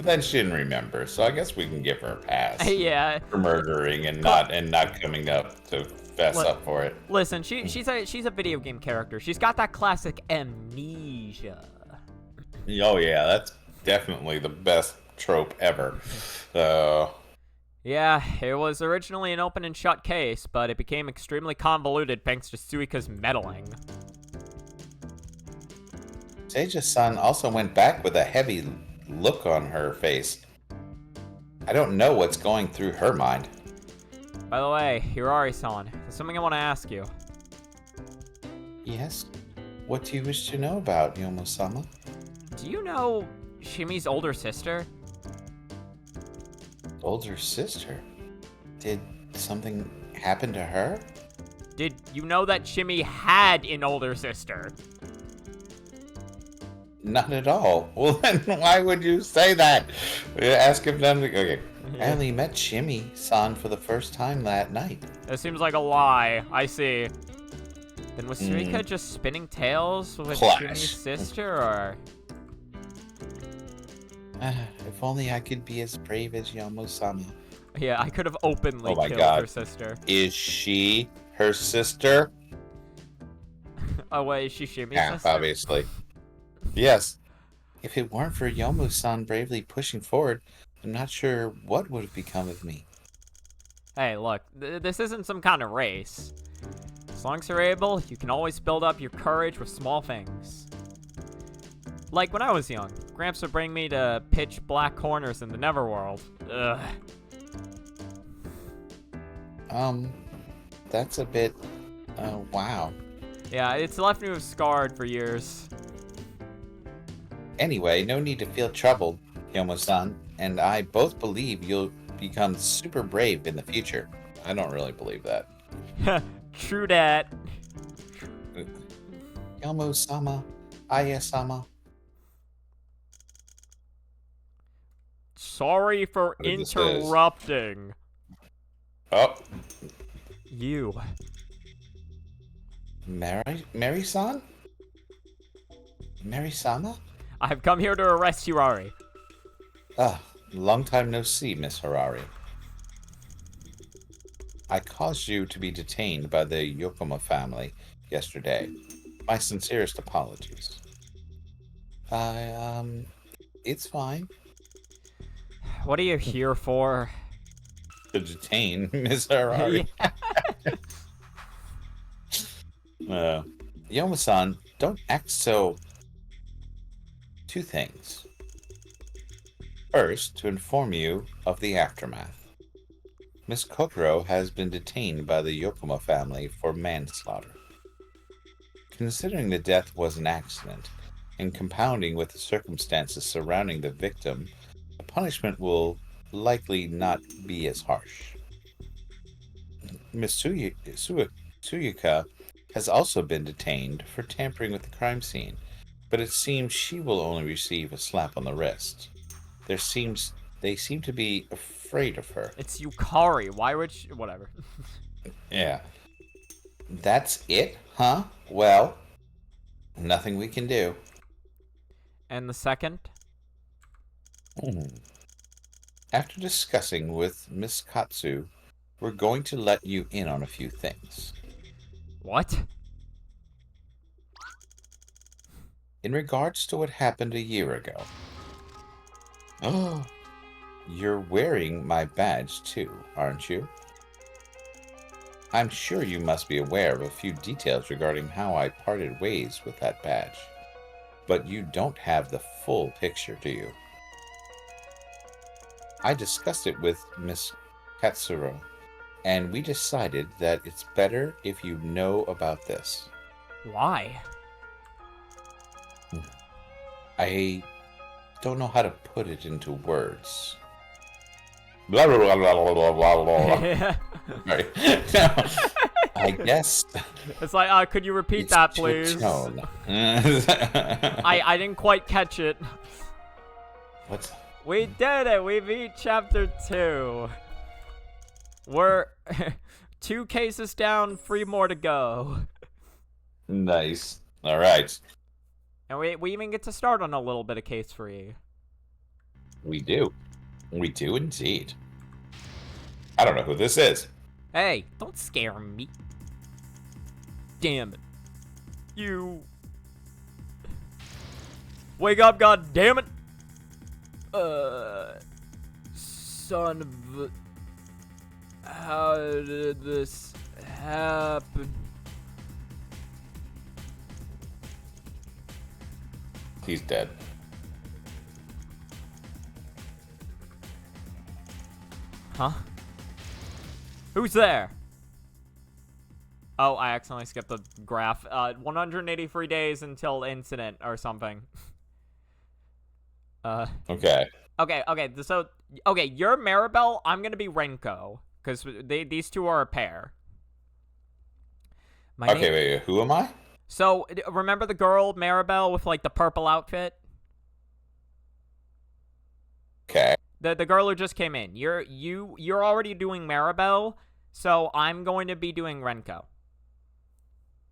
then she didn't remember. So I guess we can give her a pass. Yeah. For murdering and not coming up to fess up for it. Listen, she's a video game character. She's got that classic amnesia. Oh yeah, that's definitely the best trope ever. Yeah, it was originally an open and shut case, but it became extremely convoluted thanks to Suika's meddling. Seiya-san also went back with a heavy look on her face. I don't know what's going through her mind. By the way, Hirari-san, there's something I want to ask you. Yes? What do you wish to know about, Yomo-sama? Do you know Shimmy's older sister? Older sister? Did something happen to her? Did you know that Shimmy had an older sister? Not at all. Well, then why would you say that? Ask if them. Okay. I only met Shimmy-san for the first time that night. That seems like a lie. I see. Then was Suika just spinning tales with Clash. Shimmy's sister, or? If only I could be as brave as Yomo-sama. Yeah, I could have openly Oh my killed God. her sister. Is she her sister? Oh wait, is she Shimi's Half, sister? obviously. Yes. If it weren't for Yomo-san bravely pushing forward, I'm not sure what would have become of me. Hey, look, this isn't some kind of race. As long as you're able, you can always build up your courage with small things. Like when I was young, Gramps would bring me to pitch black corners in the Neverworld. Ugh. That's a bit, wow. Yeah, it's left me with scarred for years. Anyway, no need to feel troubled, Yomo-san, and I both believe you'll become super brave in the future. I don't really believe that. True dat. Yomo-sama, Aya-sama. Sorry for What this is. interrupting. Oh, You. Mary-san? Mary-sama? I have come here to arrest Hirari. Ah, long time no see, Miss Harari. I caused you to be detained by the Yokoma yesterday. My sincerest apologies. It's fine. What are you here for? To detain Miss Harari. Yoma-san, don't act so... Two things. First, to inform you of the aftermath. Miss Kokoro has been detained by the Yokoma family for manslaughter. Considering the death was an accident, and compounding with the circumstances surrounding the victim, the punishment will likely not be as harsh. Miss Tsuyuka has also been detained for tampering with the crime scene, but it seems she will only receive a slap on the wrist. They seem to be afraid of her. It's Yukari. Why would she... Whatever. Yeah. That's it, huh? Well, nothing we can do. And the second? After discussing with Miss Katsu, we're going to let you in on a few things. What? In regards to what happened a year ago. Oh, you're wearing my badge too, aren't you? I'm sure you must be aware of a few details regarding how I parted ways with that badge. But you don't have the full picture, do you? I discussed it with Miss Katsuro, and we decided that it's better if you know about this. Why? I don't know how to put it into words. Blah, blah, blah, blah, blah, blah, blah. Sorry. I guess. It's like, could you repeat that, please? Tone. I didn't quite catch it. What? We did it! We beat chapter 2. We're 2 cases down, 3 more to go. Nice. All right. And we even get to start on a little bit of case 3. We do. We do indeed. I don't know who this is. Hey, don't scare me. Damn it. You... Wake up, goddammit! Son of a... How did this happen? He's dead. Huh? Who's there? Oh, I accidentally skipped the graph. 183 days until incident or something. Okay. Okay, so, okay, you're Maribel, I'm gonna be Renko, because these two are a pair. Okay, wait, who am I? So, remember the girl, Maribel, with, like, the purple outfit? Okay. The girl who just came in. You're already doing Maribel, so I'm going to be doing Renko.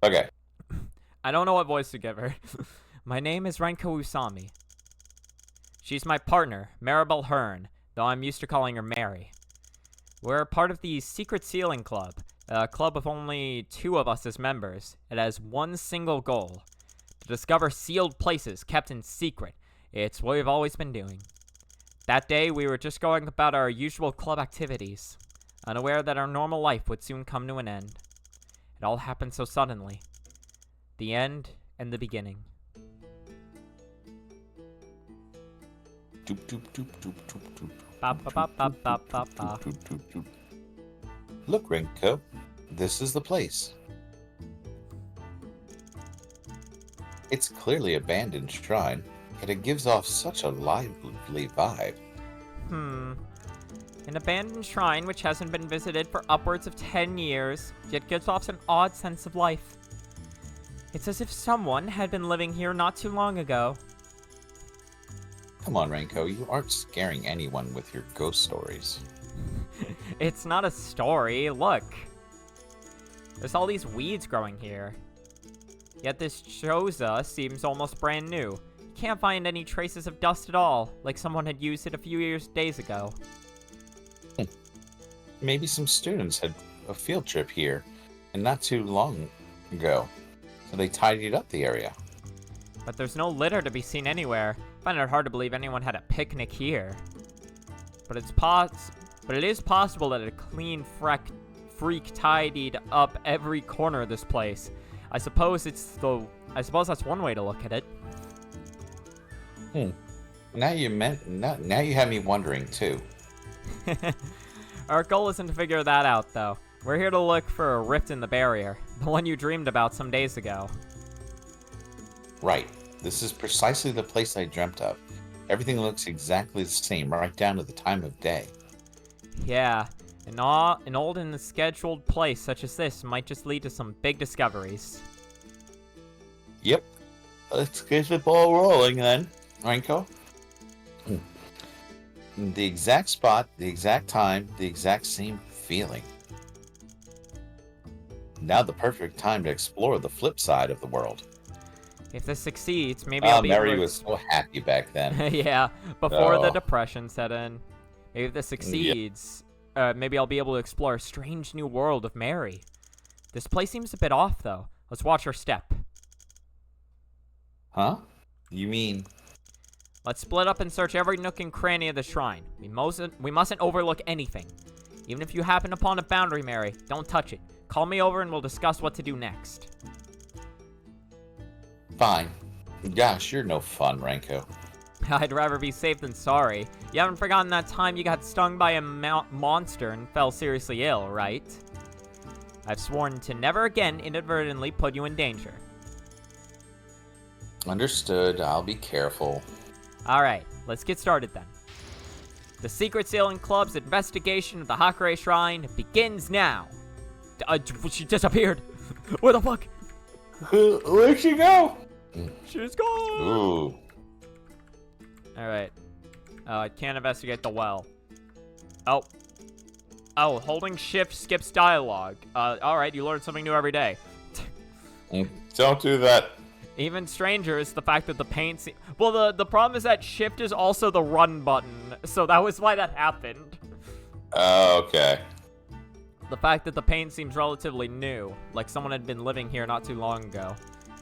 Okay. I don't know what voice to give her. My name is Renko Usami. She's my partner, Maribel Hearn, though I'm used to calling her Mary. We're part of the Secret Sealing Club, a club with only 2 of us as members. It has one single goal: to discover sealed places kept in secret. It's what we've always been doing. That day, we were just going about our usual club activities, unaware that our normal life would soon come to an end. It all happened so suddenly. The end and the beginning. Doop, doop, doop, doop, doop, doop. Ba, ba, ba, ba, ba, ba, ba. Doop, doop, doop. Look, Renko, this is the place. It's clearly an abandoned shrine, yet it gives off such a lively vibe. An abandoned shrine which hasn't been visited for upwards of 10 years, yet gives off an odd sense of life. It's as if someone had been living here not too long ago. Come on, Renko, you aren't scaring anyone with your ghost stories. It's not a story, look. There's all these weeds growing here. Yet this choza seems almost brand new. Can't find any traces of dust at all, like someone had used it a few days ago. Maybe some students had a field trip here, and not too long ago, so they tidied up the area. But there's no litter to be seen anywhere. Find it hard to believe anyone had a picnic here. But it is possible that a clean freak tidied up every corner of this place. I suppose that's one way to look at it. Now you have me wondering too. Our goal isn't to figure that out, though. We're here to look for a rift in the barrier, the one you dreamed about some days ago. Right. This is precisely the place I dreamt of. Everything looks exactly the same, right down to the time of day. Yeah, an old and scheduled place such as this might just lead to some big discoveries. Yep. Let's get the ball rolling then, Renko. The exact spot, the exact time, the exact same feeling. Now the perfect time to explore the flip side of the world. If this succeeds, maybe I'll be Mary able to... was so happy back then. Yeah, before the Oh. depression set in. Maybe if this succeeds, maybe I'll be able to explore a strange new world of Mary. This place seems a bit off, though. Let's watch her step. Huh? You mean... Let's split up and search every nook and cranny of the shrine. We mustn't overlook anything. Even if you happen upon a boundary, Mary, don't touch it. Call me over and we'll discuss what to do next. Fine. Gosh, you're no fun, Renko. I'd rather be safe than sorry. You haven't forgotten that time you got stung by a monster and fell seriously ill, right? I've sworn to never again inadvertently put you in danger. Understood. I'll be careful. Alright, let's get started then. The Secret Sealing Club's investigation of the Hakurei Shrine begins now. She disappeared. Where the fuck? Where'd she go? She's gone. Ooh. Alright. I can't investigate the well. Oh, holding shift skips dialogue. Alright, you learn something new every day. Don't do that. Even stranger is the fact that the paint well, the problem is that shift is also the run button, so that was why that happened. Okay. The fact that the paint seems relatively new, like someone had been living here not too long ago.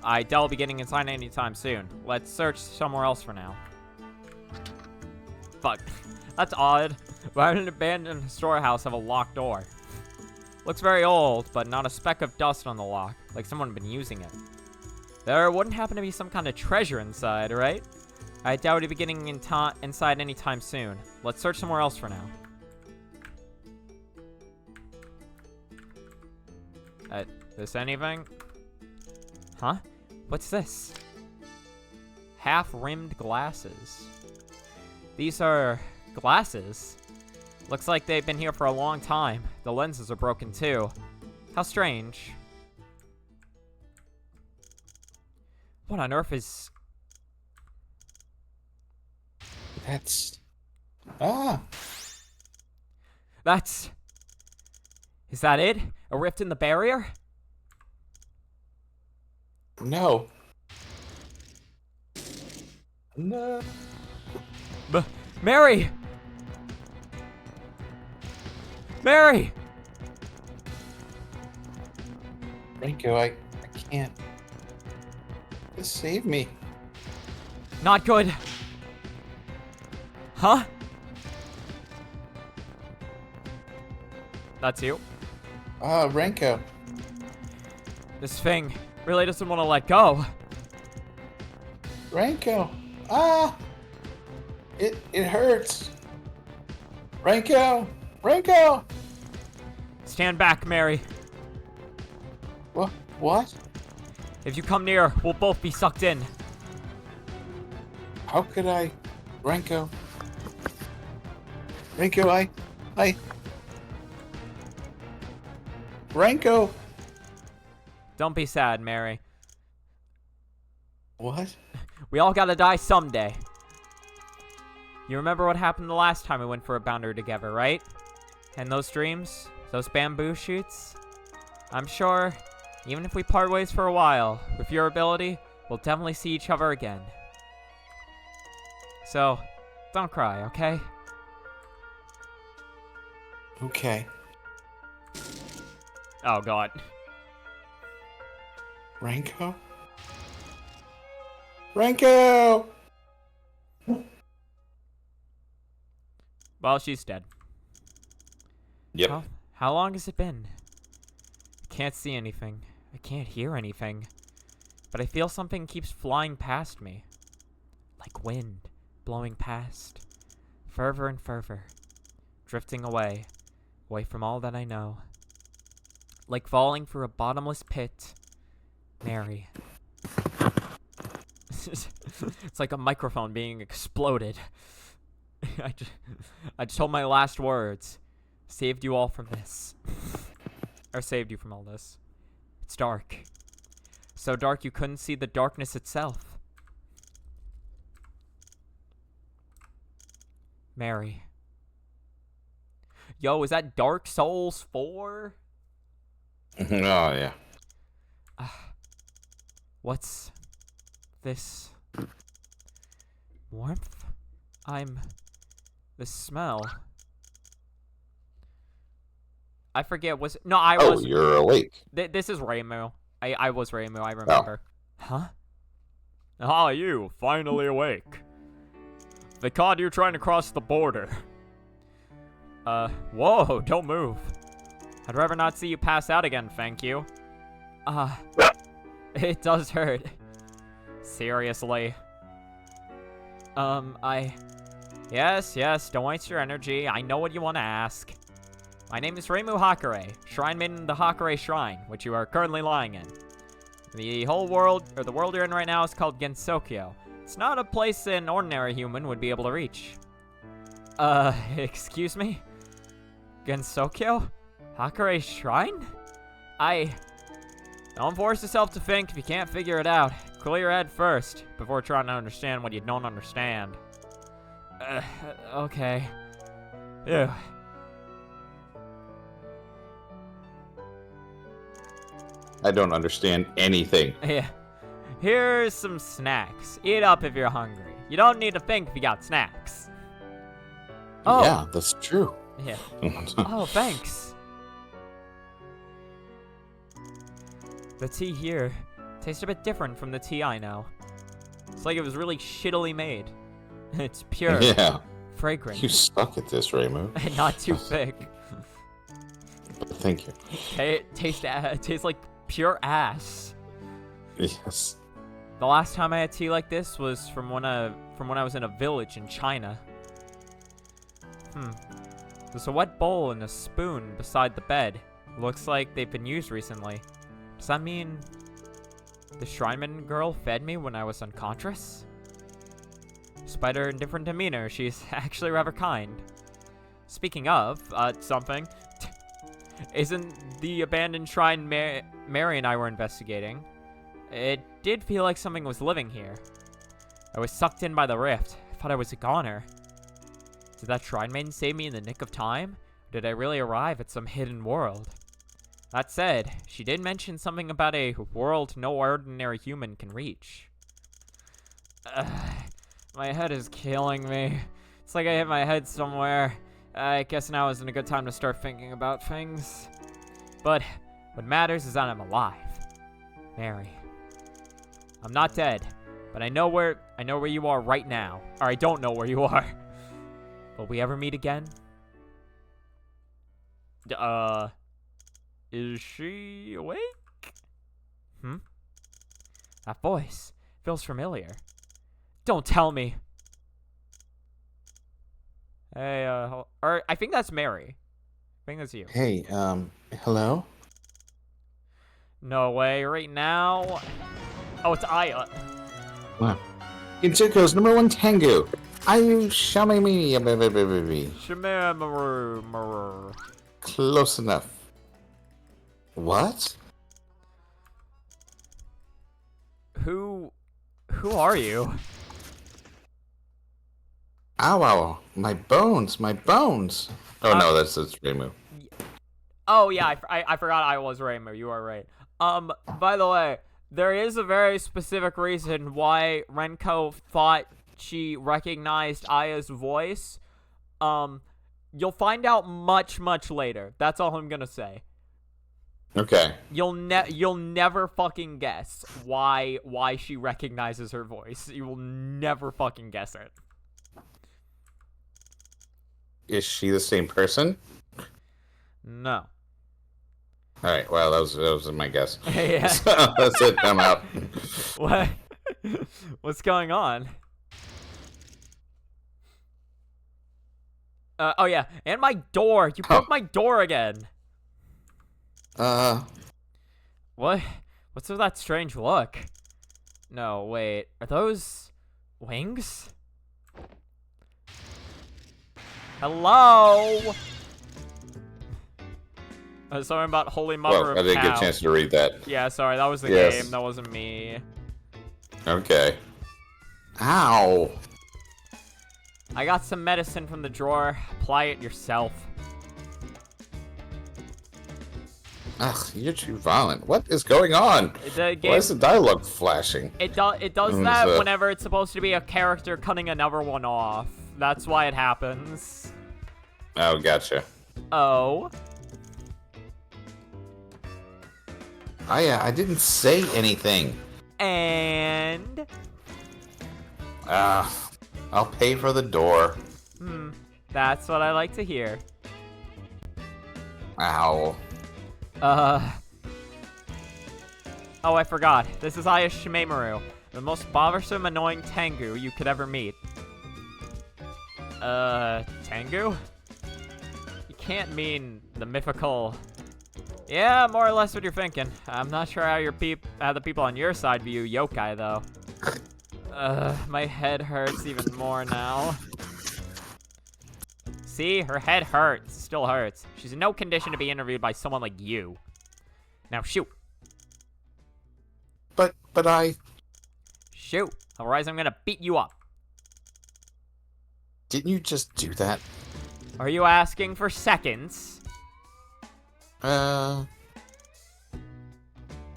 I doubt I'll be getting inside anytime soon. Let's search somewhere else for now. Fuck. That's odd. Why would an abandoned storehouse have a locked door? Looks very old, but not a speck of dust on the lock, like someone had been using it. There wouldn't happen to be some kind of treasure inside, right? I doubt it'd be getting inside anytime soon. Let's search somewhere else for now. This anything? Huh? What's this? Half-rimmed glasses. These are glasses. Looks like they've been here for a long time. The lenses are broken too. How strange. What on earth is... That's... That's... Is that it? A rift in the barrier? No. No. Mary! Mary! Renko, I can't. Just save me. Not good. Huh? That's you? Renko. This thing really doesn't want to let go. Renko. It hurts. Renko. Renko. Stand back, Mary. What? If you come near, we'll both be sucked in. How could I? Renko. Renko, I... Renko! Don't be sad, Mary. What? We all gotta die someday. You remember what happened the last time we went for a boundary together, right? And those dreams? Those bamboo shoots? I'm sure, even if we part ways for a while, with your ability, we'll definitely see each other again. So, don't cry, okay? Okay. Oh, God. Renko? Renko! Well, she's dead. Yep. How long has it been? I can't see anything. I can't hear anything. But I feel something keeps flying past me. Like wind blowing past. Further and further. Drifting away. Away from all that I know. Like falling through a bottomless pit. Mary. It's like a microphone being exploded. I just told my last words. Saved you all from this. Or saved you from all this. It's dark. So dark you couldn't see the darkness itself. Mary. Yo, is that Dark Souls 4? Oh, yeah. What's this? Warmth? The smell. I forget, no, I was... Oh, you're awake. This is Reimu. I was Reimu, I remember. Oh. Huh? Ah, you, finally awake. They caught you trying to cross the border. Whoa, don't move. I'd rather not see you pass out again, thank you. It does hurt. Seriously. Yes, don't waste your energy. I know what you want to ask. My name is Reimu Hakare, Shrine Maiden of the Hakare Shrine, which you are currently lying in. The whole world, or the world you're in right now, is called Gensokyo. It's not a place an ordinary human would be able to reach. Excuse me? Gensokyo? Hakare Shrine? Don't force yourself to think if you can't figure it out. Clear your head first, before trying to understand what you don't understand. Okay. Ew. I don't understand anything. Yeah. Here's some snacks. Eat up if you're hungry. You don't need to think if you got snacks. Oh. Yeah, that's true. Yeah. Oh, thanks. The tea here tastes a bit different from the tea I know. It's like it was really shittily made. It's pure. Yeah. Fragrant. You suck at this, Reimu. And not too thick. Thank you. It tastes like pure ass. Yes. The last time I had tea like this was from when I was in a village in China. There's a wet bowl and a spoon beside the bed. Looks like they've been used recently. Does that mean the Shrine Maiden girl fed me when I was unconscious? Despite her indifferent demeanor, she's actually rather kind. Speaking of, something. Isn't the abandoned shrine Mary and I were investigating? It did feel like something was living here. I was sucked in by the rift. I thought I was a goner. Did that Shrine Maiden save me in the nick of time? Or did I really arrive at some hidden world? That said, she did mention something about a world no ordinary human can reach. My head is killing me. It's like I hit my head somewhere. I guess now isn't a good time to start thinking about things. But what matters is that I'm alive. Mary. I'm not dead, but I know where you are right now. Or I don't know where you are. Will we ever meet again? Is she awake? That voice feels familiar. Don't tell me. Hey, or I think that's Mary. I think that's you. Hey, hello? No way, right now. Oh, it's Aya. Wow. Gensuko's #1 Tengu. Ayu Shamimi. Shimamaru. Close enough. What? Who are you? Ow, ow. My bones. Oh, no, that's Reimu. Oh, yeah, I forgot I was Reimu. You are right. By the way, there is a very specific reason why Renko thought she recognized Aya's voice. You'll find out much, much later. That's all I'm gonna say. Okay. You'll never fucking guess why she recognizes her voice. You will never fucking guess it. Is she the same person? No. All right. Well, that was my guess. Yeah. So, that's it. I'm out. What? What's going on? Oh yeah, and my door. You broke my door again. What? What's with that strange look? No, wait. Are those wings? Hello? Something about Holy Mother Well, of I didn't get a Tao. chance to read that. Yeah, sorry, that was the Yes. game. That wasn't me. Okay. Ow. I got some medicine from the drawer. Apply it yourself. Ugh, you're too violent. What is going on? The game, Why is the dialogue flashing? it does that whenever it's supposed to be a character cutting another one off. That's why it happens. Oh, gotcha. Oh. I didn't say anything. And... I'll pay for the door. That's what I like to hear. Ow. Oh, I forgot. This is Aya Shimemaru, the most bothersome, annoying Tengu you could ever meet. Tengu? You can't mean the mythical... Yeah, more or less what you're thinking. I'm not sure how how the people on your side view yokai, though. My head hurts even more now. See? Her head hurts. Still hurts. She's in no condition to be interviewed by someone like you. Now shoot. But I... Shoot. Otherwise I'm gonna beat you up. Didn't you just do that? Are you asking for seconds?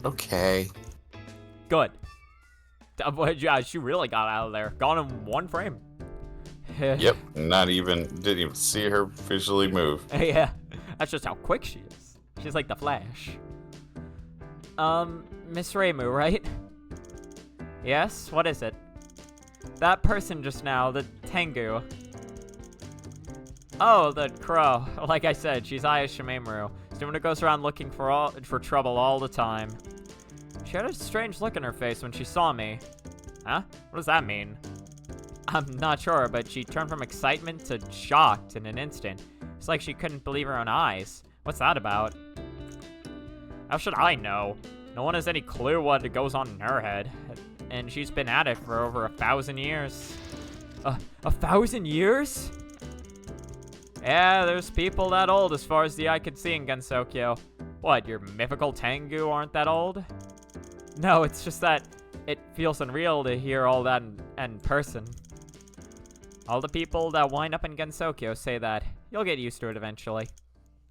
Okay. Good. She really got out of there. Gone in one frame. Yep, didn't even see her visually move. Yeah, that's just how quick she is. She's like the Flash. Miss Reimu, right? Yes, what is it? That person just now, the Tengu. Oh, the crow. Like I said, she's Aya Shimemaru. She's the one who goes around looking for trouble all the time. She had a strange look in her face when she saw me. Huh? What does that mean? I'm not sure, but she turned from excitement to shocked in an instant. It's like she couldn't believe her own eyes. What's that about? How should I know? No one has any clue what goes on in her head. And she's been at it for over 1,000 years. 1,000 years? Yeah, there's people that old as far as the eye could see in Gensokyo. What, your mythical Tengu aren't that old? No, it's just that it feels unreal to hear all that in person. All the people that wind up in Gensokyo say that. You'll get used to it eventually.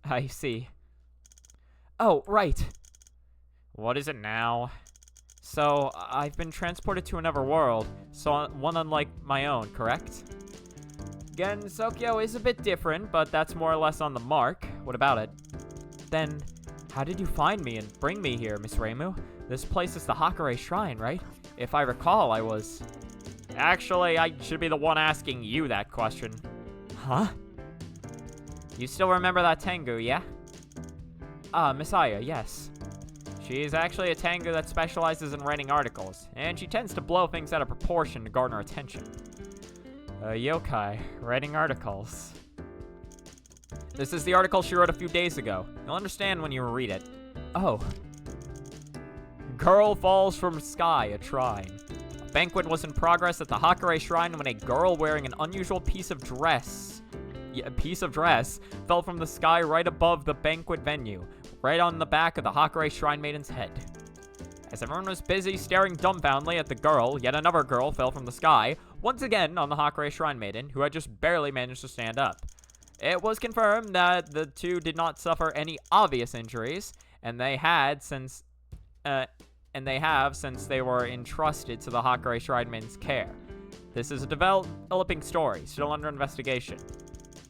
I see. Oh, right. What is it now? So, I've been transported to another world, so one unlike my own, correct? Gensokyo is a bit different, but that's more or less on the mark. What about it? Then, how did you find me and bring me here, Miss Reimu? This place is the Hakare Shrine, right? If I recall, I was... Actually, I should be the one asking you that question. Huh? You still remember that Tengu, yeah? Miss Aya, yes. She's actually a Tengu that specializes in writing articles, and she tends to blow things out of proportion to garner attention. Yokai, writing articles. This is the article she wrote a few days ago. You'll understand when you read it. Oh. Girl falls from sky, a shrine. A banquet was in progress at the Hakare Shrine when a girl wearing an unusual piece of dress fell from the sky right above the banquet venue, right on the back of the Hakare Shrine Maiden's head. As everyone was busy staring dumbfoundedly at the girl, yet another girl fell from the sky, once again on the Hakare Shrine Maiden, who had just barely managed to stand up. It was confirmed that the two did not suffer any obvious injuries, and they have since they were entrusted to the Hakare Shrine Maiden's care. This is a developing story, still under investigation.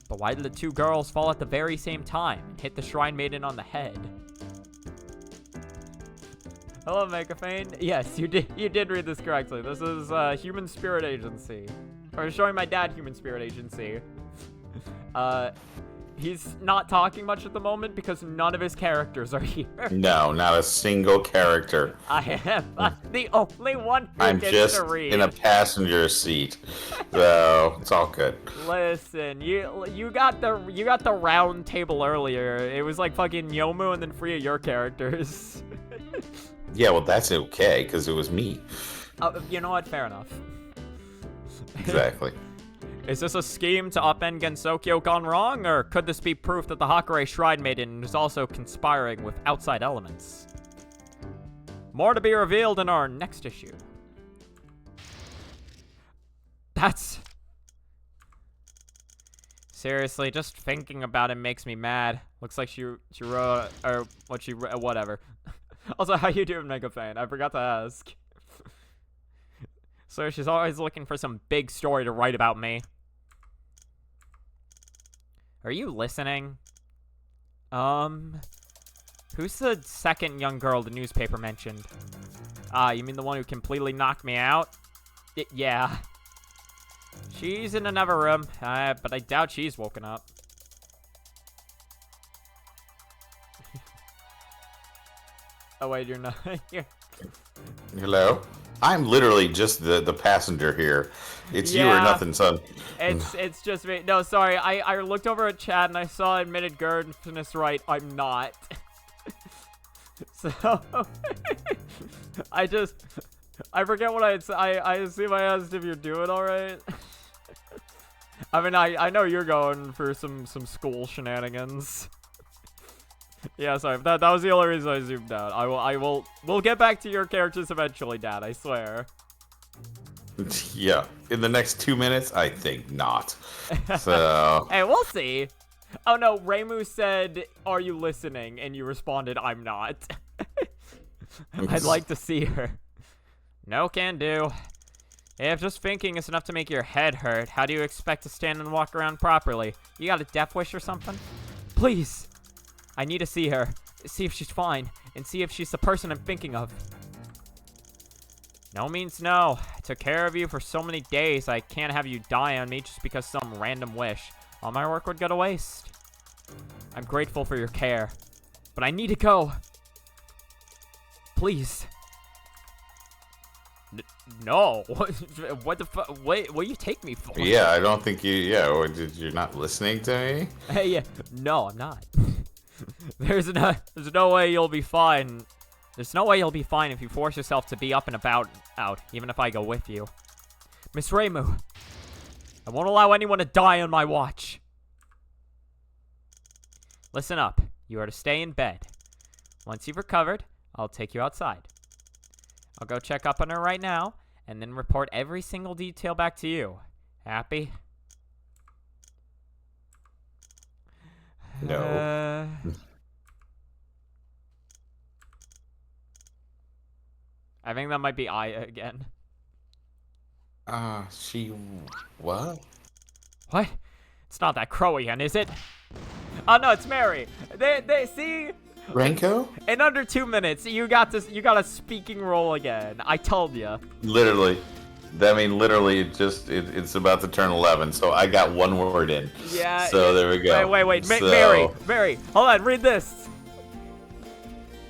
But why did the two girls fall at the very same time and hit the Shrine Maiden on the head? Hello, Megafane. Yes, you did read this correctly. This is Human Spirit Agency. Or showing my dad Human Spirit Agency. He's not talking much at the moment because none of his characters are here. No, not a single character. I am the only one who I'm gets just to read. in a passenger seat, so it's all good. Listen, you got the round table earlier. It was like fucking Yomu and then 3 of your characters. Yeah, well, that's okay, because it was me. You know what? Fair enough. Exactly. Is this a scheme to upend Gensokyo gone wrong, or could this be proof that the Hakare Shrine Maiden is also conspiring with outside elements? More to be revealed in our next issue. That's... Seriously, just thinking about it makes me mad. Looks like she wrote, or what she wrote, whatever. Also, how you doing, Megafan? I forgot to ask. So she's always looking for some big story to write about me. Are you listening? Who's the second young girl the newspaper mentioned? You mean the one who completely knocked me out? Yeah. She's in another room, but I doubt she's woken up. Oh wait, you're not. Hello? I'm literally just the passenger here. It's you or nothing, son. It's just me. No, sorry. I looked over at chat and I saw admitted Gerd and finished right. I'm not. So I forget what I assume I asked if you're doing all right. I mean, I know you're going for some school shenanigans. Yeah, sorry. That was the only reason I zoomed out. We'll get back to your characters eventually, Dad. I swear. Yeah, in the next 2 minutes, I think not. So. Hey, we'll see. Oh no, Reimu said, "Are you listening?" And you responded, "I'm not." I'd like to see her. No can do. If just thinking is enough to make your head hurt, how do you expect to stand and walk around properly? You got a death wish or something? Please. I need to see her, see if she's fine, and see if she's the person I'm thinking of. No means no. I took care of you for so many days, I can't have you die on me just because some random wish. All my work would go to waste. I'm grateful for your care, but I need to go. Please. No. What the fuck? Wait, what do you take me for? Yeah, I don't think you, you're not listening to me? Hey, yeah. No, I'm not. There's no way you'll be fine. There's no way you'll be fine if you force yourself to be up and about out, even if I go with you. Miss Reimu, I won't allow anyone to die on my watch. Listen up. You are to stay in bed. Once you've recovered, I'll take you outside. I'll go check up on her right now, and then report every single detail back to you. Happy? No. I think that might be Aya again. What? What? It's not that crow again, is it? Oh no, it's Mary. They see. Renko? In under 2 minutes, you got this. You got a speaking role again. I told you. Literally. I mean, literally, it's about to turn 11, so I got one word in. Yeah. So there we go. Wait. So, Mary, hold on. Read this.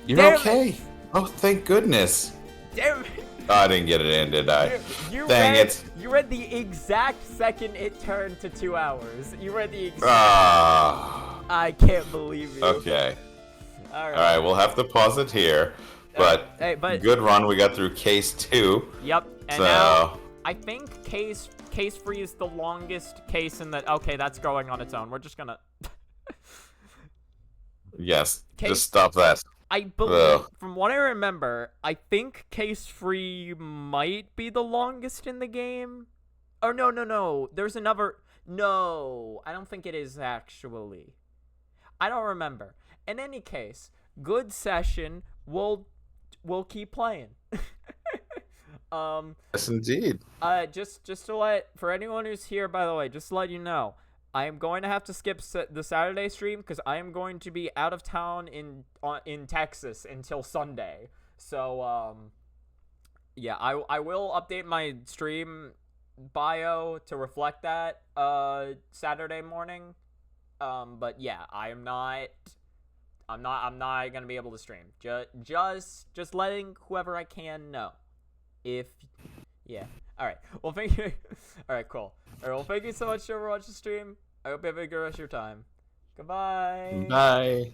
You're Damn okay. it. Oh, thank goodness. Damn it. Oh, I didn't get it in, did I? Dang it. You read the exact second it turned to 2 hours. You read the exact. Ah. I can't believe you. Okay. All right. All right, we'll have to pause it here. But, but good run. We got through case 2. Yep. And So- now I think case free is the longest case in the. Okay, that's going on its own. We're just gonna. Yes. Case- Just stop that. I believe, Ugh. from what I remember, I think case free might be the longest in the game. Oh no. There's another. No, I don't think it is actually. I don't remember. In any case, good session. We'll keep playing. Yes, indeed. Just to let, for anyone who's here, by the way, just to let you know, I am going to have to skip the Saturday stream because I am going to be out of town in Texas until Sunday. So yeah, I will update my stream bio to reflect that Saturday morning. But yeah, I'm not gonna be able to stream. Just letting whoever I can know. Yeah. All right. Well, thank you. All right. Cool. All right. Well, thank you so much for watching the stream. I hope you have a good rest of your time. Goodbye. Bye.